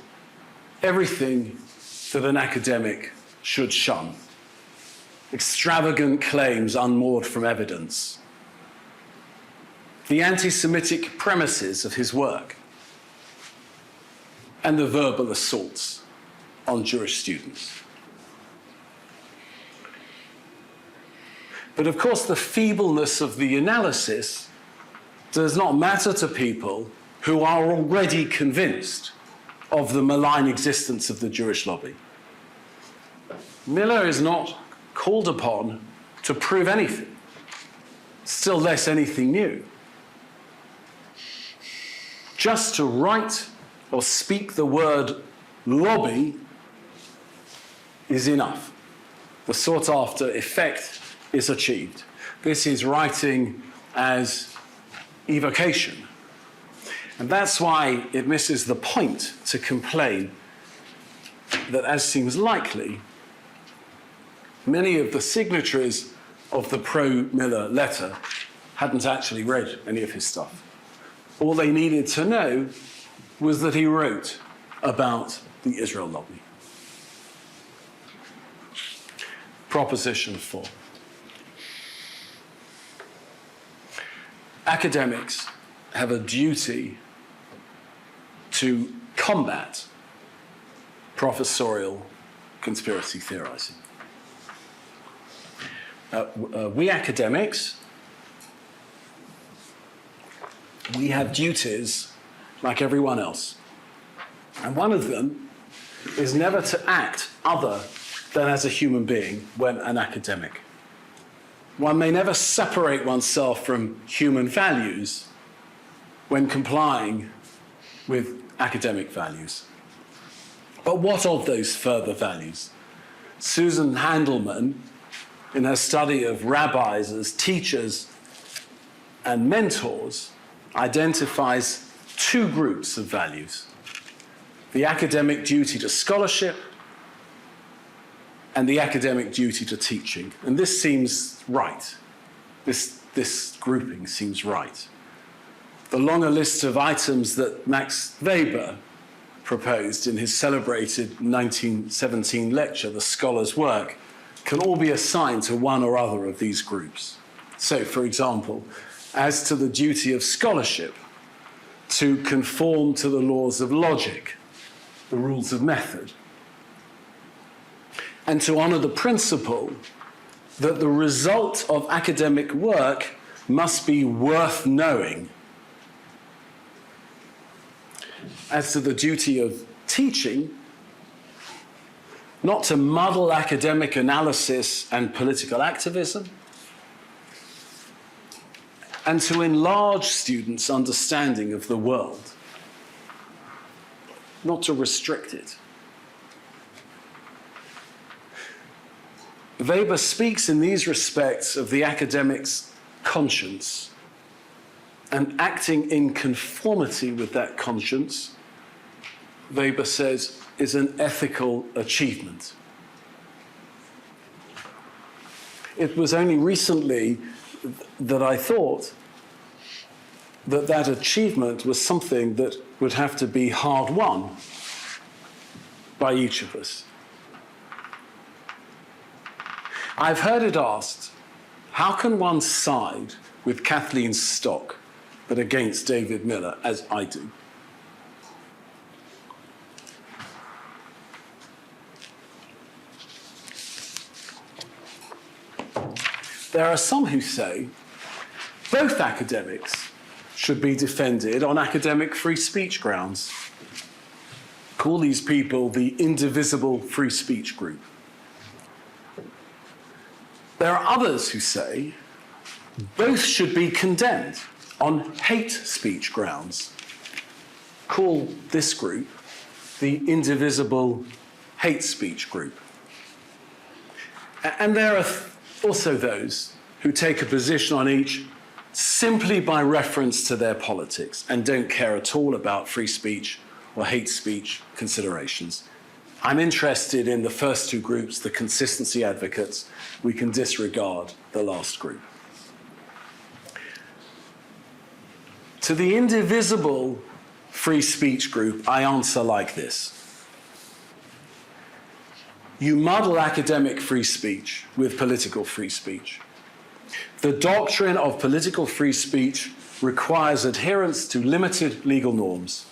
Everything that an academic should shun. Extravagant claims unmoored from evidence. The anti-Semitic premises of his work. And the verbal assaults on Jewish students. But of course, the feebleness of the analysis does not matter to people who are already convinced of the malign existence of the Jewish lobby. Miller is not called upon to prove anything, still less anything new. Just to write or speak the word lobby is enough. The sought-after effect is achieved. This is writing as evocation. And that's why it misses the point to complain that, as seems likely, many of the signatories of the pro-Miller letter hadn't actually read any of his stuff. All they needed to know was that he wrote about the Israel lobby. Proposition 4. Academics have a duty to combat professorial conspiracy theorizing. We academics, we have duties like everyone else. And one of them is never to act other than as a human being when an academic. One may never separate oneself from human values when complying with academic values. But what of those further values? Susan Handelman, in her study of rabbis as teachers and mentors, identifies two groups of values: the academic duty to scholarship and the academic duty to teaching. And this seems right. This grouping seems right. The longer list of items that Max Weber proposed in his celebrated 1917 lecture, The Scholar's Work, can all be assigned to one or other of these groups. So, for example, as to the duty of scholarship, to conform to the laws of logic, the rules of method, and to honor the principle that the result of academic work must be worth knowing. As to the duty of teaching, not to muddle academic analysis and political activism, and to enlarge students' understanding of the world, not to restrict it. Weber speaks in these respects of the academic's conscience, and acting in conformity with that conscience, Weber says, is an ethical achievement. It was only recently that I thought that that achievement was something that would have to be hard won by each of us. I've heard it asked, how can one side with Kathleen Stock but against David Miller, as I do? There are some who say both academics should be defended on academic free speech grounds. Call these people the indivisible free speech group. There are others who say both should be condemned on hate speech grounds. Call this group the indivisible hate speech group. And there are also those who take a position on each simply by reference to their politics and don't care at all about free speech or hate speech considerations. I'm interested in the first two groups, the consistency advocates. We can disregard the last group. To the indivisible free speech group, I answer like this. You muddle academic free speech with political free speech. The doctrine of political free speech requires adherence to limited legal norms.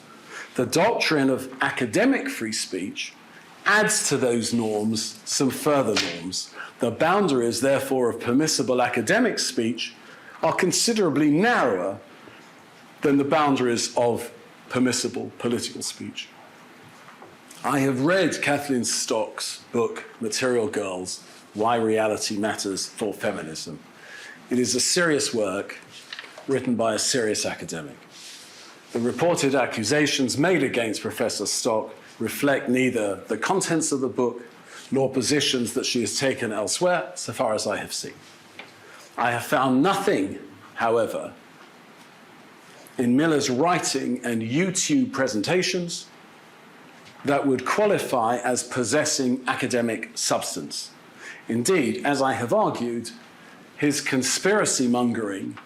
The doctrine of academic free speech adds to those norms some further norms. The boundaries, therefore, of permissible academic speech are considerably narrower than the boundaries of permissible political speech. I have read Kathleen Stock's book, Material Girls, Why Reality Matters for Feminism. It is a serious work written by a serious academic. The reported accusations made against Professor Stock reflect neither the contents of the book nor positions that she has taken elsewhere, so far as I have seen. I have found nothing, however, in Miller's writing and YouTube presentations that would qualify as possessing academic substance. Indeed, as I have argued, his conspiracy mongering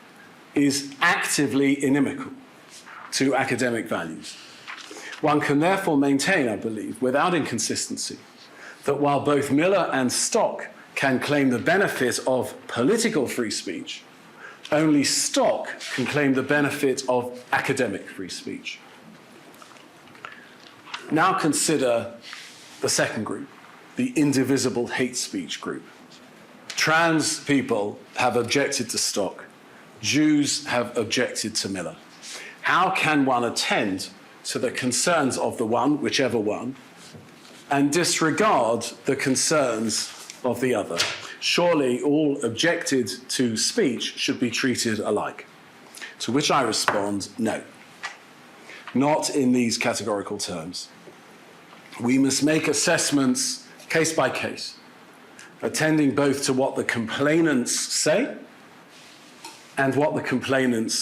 is actively inimical to academic values. One can therefore maintain, I believe, without inconsistency, that while both Miller and Stock can claim the benefit of political free speech, only Stock can claim the benefit of academic free speech. Now consider the second group, the indivisible hate speech group. Trans people have objected to Stock. Jews have objected to Miller. How can one attend to the concerns of the one, whichever one, and disregard the concerns of the other? Surely all objected to speech should be treated alike. To which I respond, no. Not in these categorical terms. We must make assessments case by case, attending both to what the complainants say and what the complained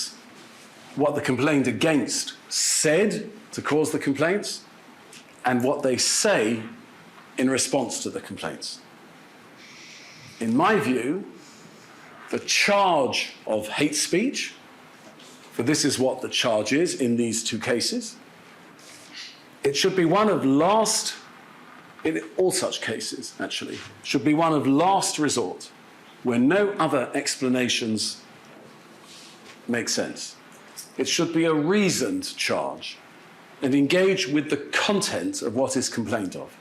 against said to cause the complaints, and what they say in response to the complaints. In my view, the charge of hate speech, for this is what the charge is in these two cases, it should be one of last, in all such cases actually, should be one of last resort, when no other explanations make sense. It should be a reasoned charge and engage with the content of what is complained of.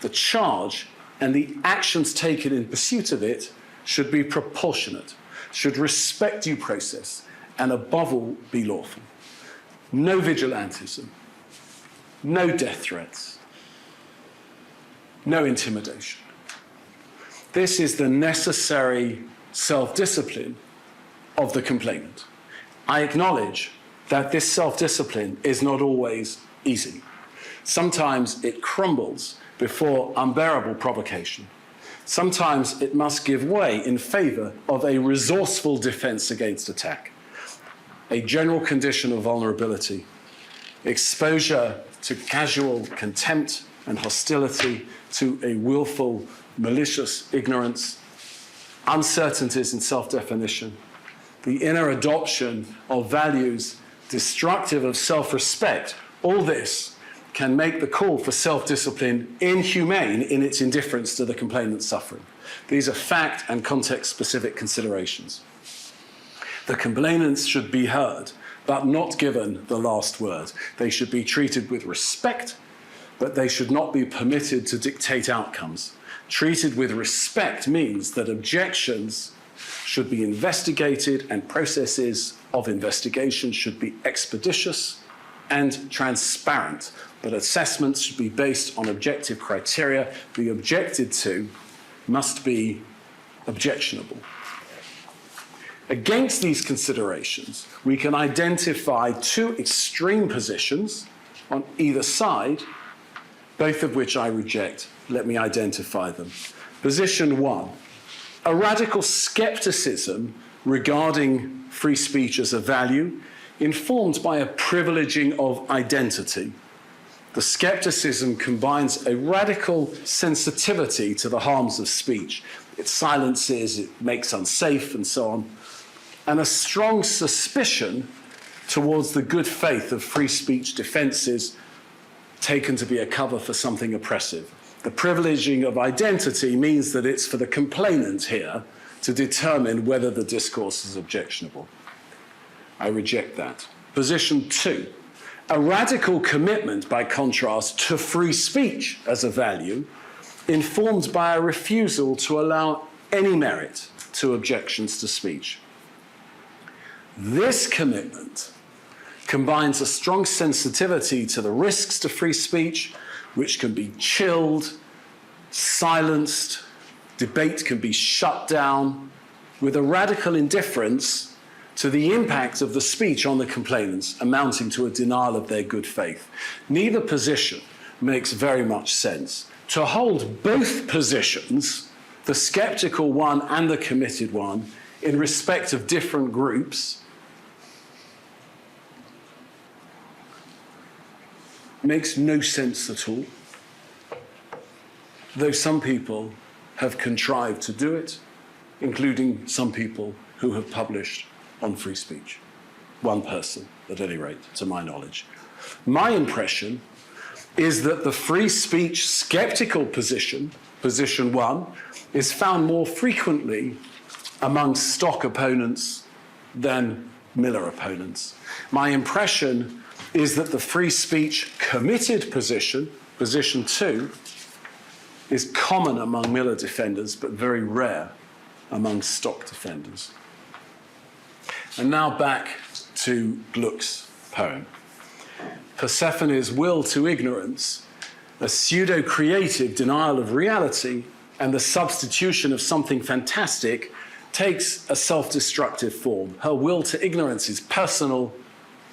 The charge and the actions taken in pursuit of it should be proportionate, should respect due process, and above all, be lawful. No vigilantism, no death threats, no intimidation. This is the necessary self-discipline of the complainant. I acknowledge that this self-discipline is not always easy. Sometimes it crumbles before unbearable provocation. Sometimes it must give way in favor of a resourceful defense against attack. A general condition of vulnerability, exposure to casual contempt and hostility, to a willful, malicious ignorance, uncertainties in self-definition, the inner adoption of values destructive of self-respect, all this can make the call for self-discipline inhumane in its indifference to the complainant's suffering. These are fact and context-specific considerations. The complainants should be heard, but not given the last word. They should be treated with respect, but they should not be permitted to dictate outcomes. Treated with respect means that objections should be investigated and processes of investigation should be expeditious and transparent, but assessments should be based on objective criteria. The objected to must be objectionable. Against these considerations, we can identify two extreme positions on either side, both of which I reject. Let me identify them. Position one, a radical skepticism regarding free speech as a value, informed by a privileging of identity. The skepticism combines a radical sensitivity to the harms of speech. It silences, it makes unsafe, and so on, and a strong suspicion towards the good faith of free speech defenses taken to be a cover for something oppressive. The privileging of identity means that it's for the complainant here to determine whether the discourse is objectionable. I reject that. Position two, a radical commitment, by contrast, to free speech as a value, informed by a refusal to allow any merit to objections to speech. This commitment combines a strong sensitivity to the risks to free speech, which can be chilled, silenced, debate can be shut down, with a radical indifference to the impact of the speech on the complainants, amounting to a denial of their good faith. Neither position makes very much sense. To hold both positions, the skeptical one and the committed one, in respect of different groups, makes no sense at all, though some people have contrived to do it, including some people who have published on free speech. One person, at any rate, to my knowledge. My impression is that the free speech skeptical position, position one, is found more frequently among Stock opponents than Miller opponents. My impression is that the free speech committed position, position two, is common among Miller defenders, but very rare among Stock defenders. And now back to Gluck's poem. Persephone's will to ignorance, a pseudo-creative denial of reality, and the substitution of something fantastic takes a self-destructive form. Her will to ignorance is personal,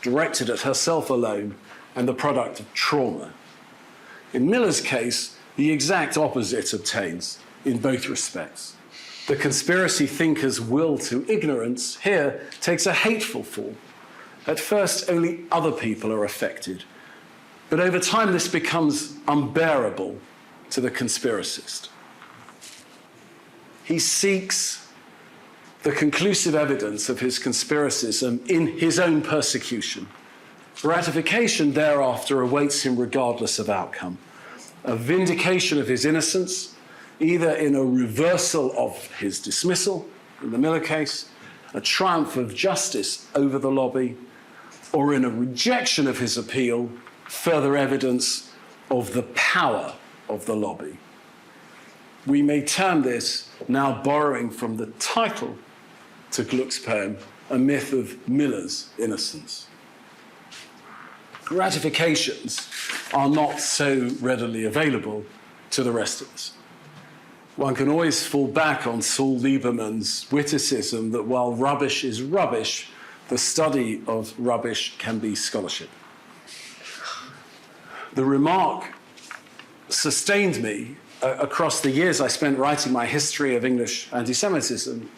directed at herself alone, and the product of trauma. In Miller's case, the exact opposite obtains in both respects. The conspiracy thinker's will to ignorance here takes a hateful form. At first, only other people are affected, but over time this becomes unbearable to the conspiracist. He seeks the conclusive evidence of his conspiracism in his own persecution. Ratification thereafter awaits him regardless of outcome. A vindication of his innocence, either in a reversal of his dismissal, in the Miller case, a triumph of justice over the lobby, or in a rejection of his appeal, further evidence of the power of the lobby. we may term this, now borrowing from the title to Gluck's poem, a myth of Miller's innocence. Gratifications are not so readily available to the rest of us. One can always fall back on Saul Lieberman's witticism that while rubbish is rubbish, the study of rubbish can be scholarship. The remark sustained me across the years I spent writing my history of English anti-Semitism,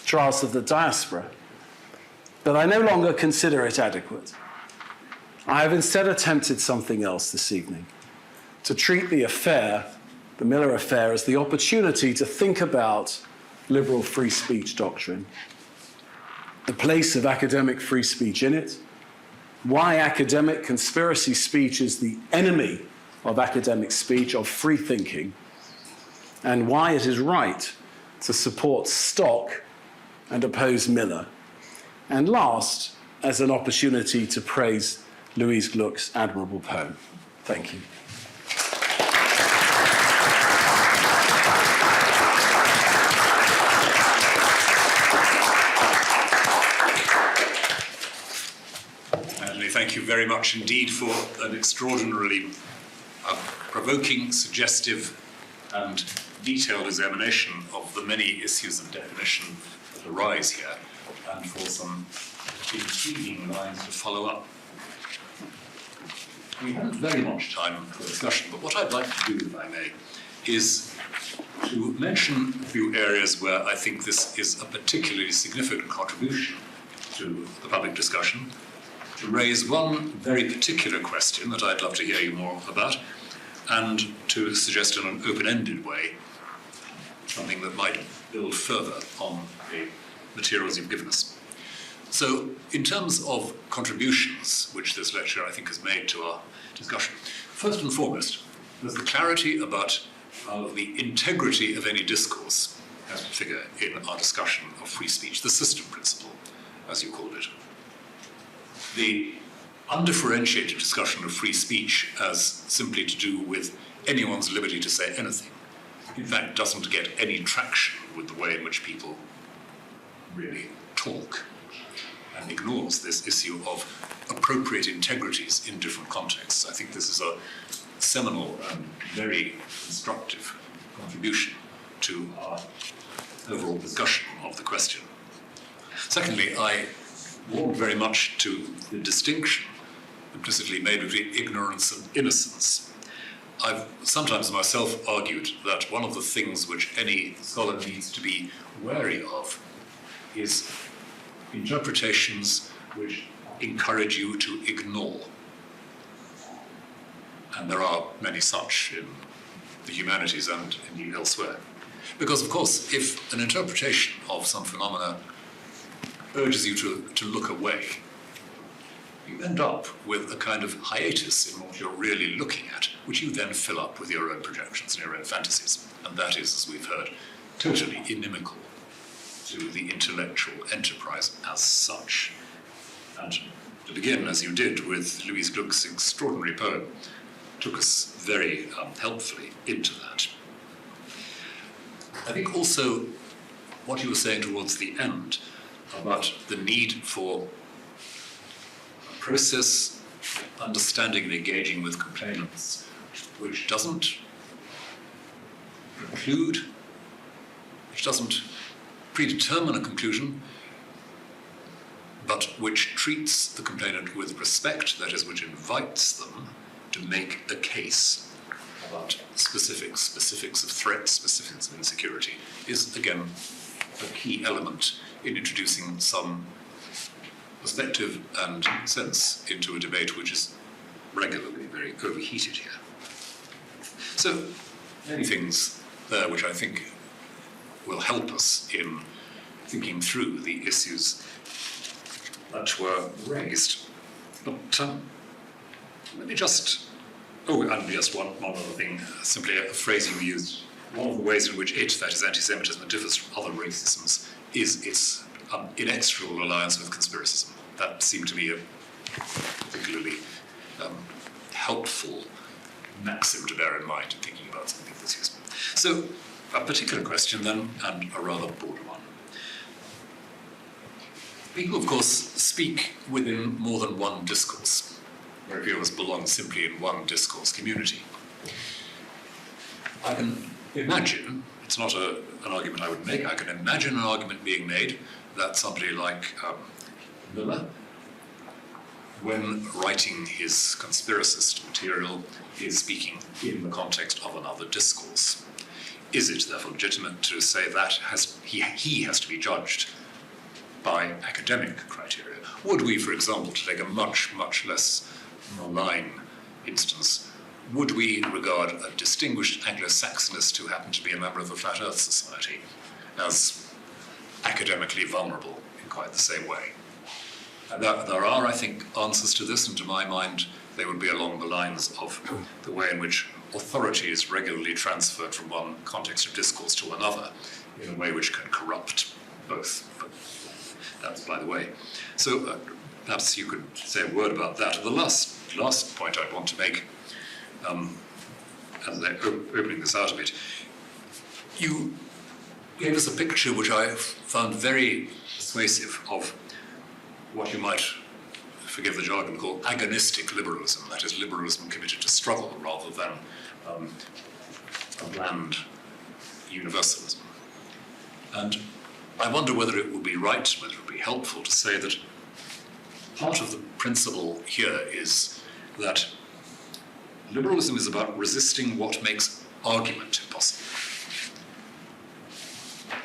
Trials of the Diaspora, but I no longer consider it adequate. I have instead attempted something else this evening, to treat the affair, the Miller affair, as the opportunity to think about liberal free speech doctrine, the place of academic free speech in it, why academic conspiracy speech is the enemy of academic speech, of free thinking, and why it is right to support Stock and oppose Miller. And last, as an opportunity to praise Louise Gluck's admirable poem. Thank you. Anthony, thank you very much indeed for an extraordinarily provoking, suggestive, and detailed examination of the many issues of definition that arise here, and for some intriguing lines to follow up. We haven't very much time for discussion, but what I'd like to do, if I may, is to mention a few areas where I think this is a particularly significant contribution to the public discussion, to raise one very particular question that I'd love to hear you more about, and to suggest in an open-ended way something that might build further on the materials you've given us. So, in terms of contributions, which this lecture I think has made to our discussion, first and foremost, there's the clarity about how the integrity of any discourse has to figure in our discussion of free speech, the system principle, as you called it. The undifferentiated discussion of free speech as simply to do with anyone's liberty to say anything, in fact, doesn't get any traction with the way in which people really talk, and ignores this issue of appropriate integrities in different contexts. I think this is a seminal and very constructive contribution to our overall discussion of the question. Secondly, I warm very much to the distinction implicitly made between ignorance and innocence. I've sometimes myself argued that one of the things which any scholar needs to be wary of is interpretations which encourage you to ignore. And there are many such in the humanities and indeed elsewhere. Because, of course, if an interpretation of some phenomena urges you to look away, you end up with a kind of hiatus in what you're really looking at, which you then fill up with your own projections and your own fantasies. And that is, as we've heard, totally inimical to the intellectual enterprise as such. And to begin, as you did with Louise Gluck's extraordinary poem, took us very helpfully into that. I think also what you were saying towards the end about the need for a process, understanding and engaging with complainants, which doesn't preclude, which doesn't predetermine a conclusion, but which treats the complainant with respect, that is, which invites them to make a case about specifics of threat, specifics of insecurity, is again a key element in introducing some perspective and sense into a debate which is regularly very overheated here. So, many things there which I think will help us in thinking through the issues that were raised. But let me just, and just one other thing, simply a phrase you used. One of the ways in which that is anti-Semitism, differs from other racisms is its inexorable alliance with conspiracism. That seemed to be a particularly helpful maxim to bear in mind in thinking about something that's useful. So, a particular question then, and a rather broad one. People, of course, speak within more than one discourse. Very few of us belong simply in one discourse community. I can imagine, it's not an argument I would make, I can imagine an argument being made that somebody like Miller, when writing his conspiracist material, is speaking in the context of another discourse. Is it therefore legitimate to say that he has to be judged by academic criteria? Would we, for example, to take a much, much less malign instance, would we regard a distinguished Anglo-Saxonist who happened to be a member of the Flat Earth Society as academically vulnerable in quite the same way? And there are, I think, answers to this, and to my mind, they would be along the lines of the way in which authority is regularly transferred from one context of discourse to another in a way which can corrupt both. But that's by the way. So perhaps you could say a word about that. The last point I'd want to make, as I'm opening this out a bit, you gave us a picture which I found very persuasive of what you might, forgive the jargon, call agonistic liberalism, that is, liberalism committed to struggle rather than a bland universalism. And I wonder whether it would be right, whether it would be helpful to say that part of the principle here is that liberalism is about resisting what makes argument impossible.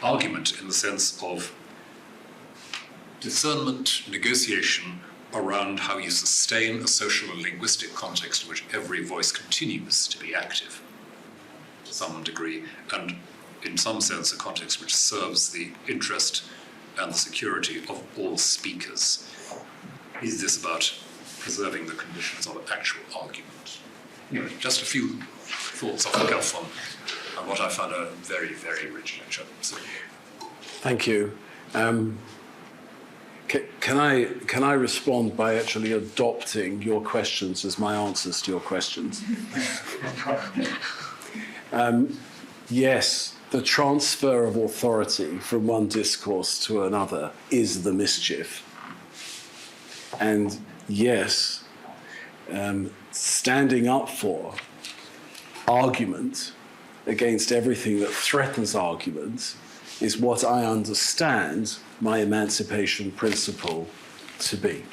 Argument in the sense of discernment, negotiation around how you sustain a social and linguistic context in which every voice continues to be active to some degree, and in some sense a context which serves the interest and the security of all speakers. Is this about preserving the conditions of actual argument? Anyway, just a few thoughts off the cuff on what I found a very, very rich lecture. So, thank you. Can I respond by actually adopting your questions as my answers to your questions? Yes, the transfer of authority from one discourse to another is the mischief. And yes, standing up for argument against everything that threatens argument is what I understand my emancipation principle to be.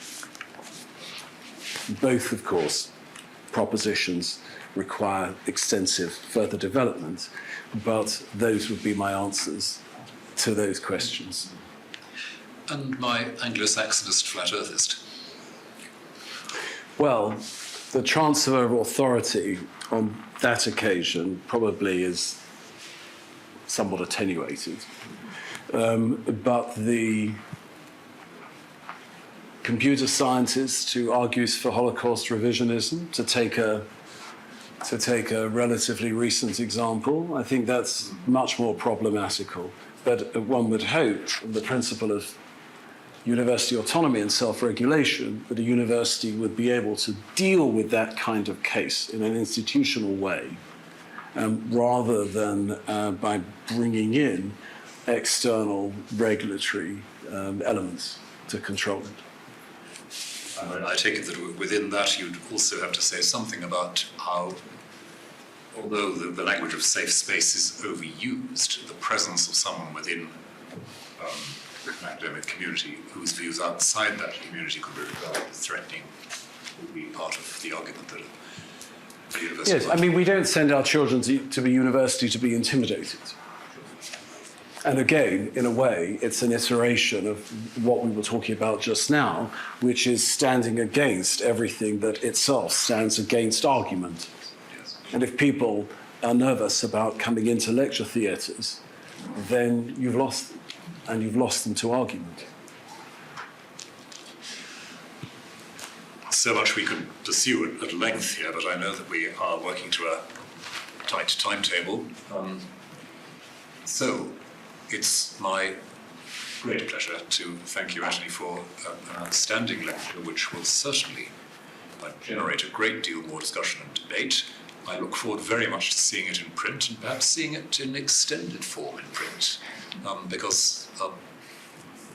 Both, of course, propositions require extensive further development, but those would be my answers to those questions. and my Anglo-Saxonist flat earthist. Well, the transfer of authority on that occasion probably is somewhat attenuated. But the computer scientist who argues for Holocaust revisionism, to take a relatively recent example, I think that's much more problematical. But one would hope the principle of university autonomy and self-regulation, that a university would be able to deal with that kind of case in an institutional way, rather than by bringing in external regulatory elements to control it. I take it that within that you'd also have to say something about how, although the language of safe space is overused, the presence of someone within an academic community whose views outside that community could be regarded as threatening would be part of the argument that the university... Yes, I mean, we don't send our children to the university to be intimidated. And again, in a way, it's an iteration of what we were talking about just now, which is standing against everything that itself stands against argument. Yes. And if people are nervous about coming into lecture theatres, then you've lost them, and you've lost them to argument. So much we could pursue at length here, but I know that we are working to a tight timetable. So it's my great pleasure to thank you, Anthony, for an outstanding lecture, which will certainly generate a great deal more discussion and debate. I look forward very much to seeing it in print and perhaps seeing it in extended form in print, because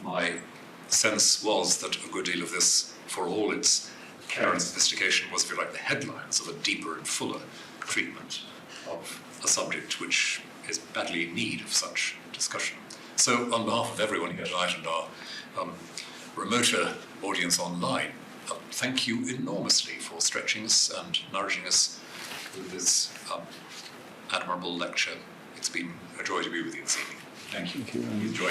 my sense was that a good deal of this, for all its care and sophistication, was, if you like, the headlines of a deeper and fuller treatment of a subject which is badly in need of such discussion. So, on behalf of everyone here tonight and our remoter audience online, thank you enormously for stretching us and nourishing us with this admirable lecture. It's been a joy to be with you this evening. Thank you. Thank you. Enjoy.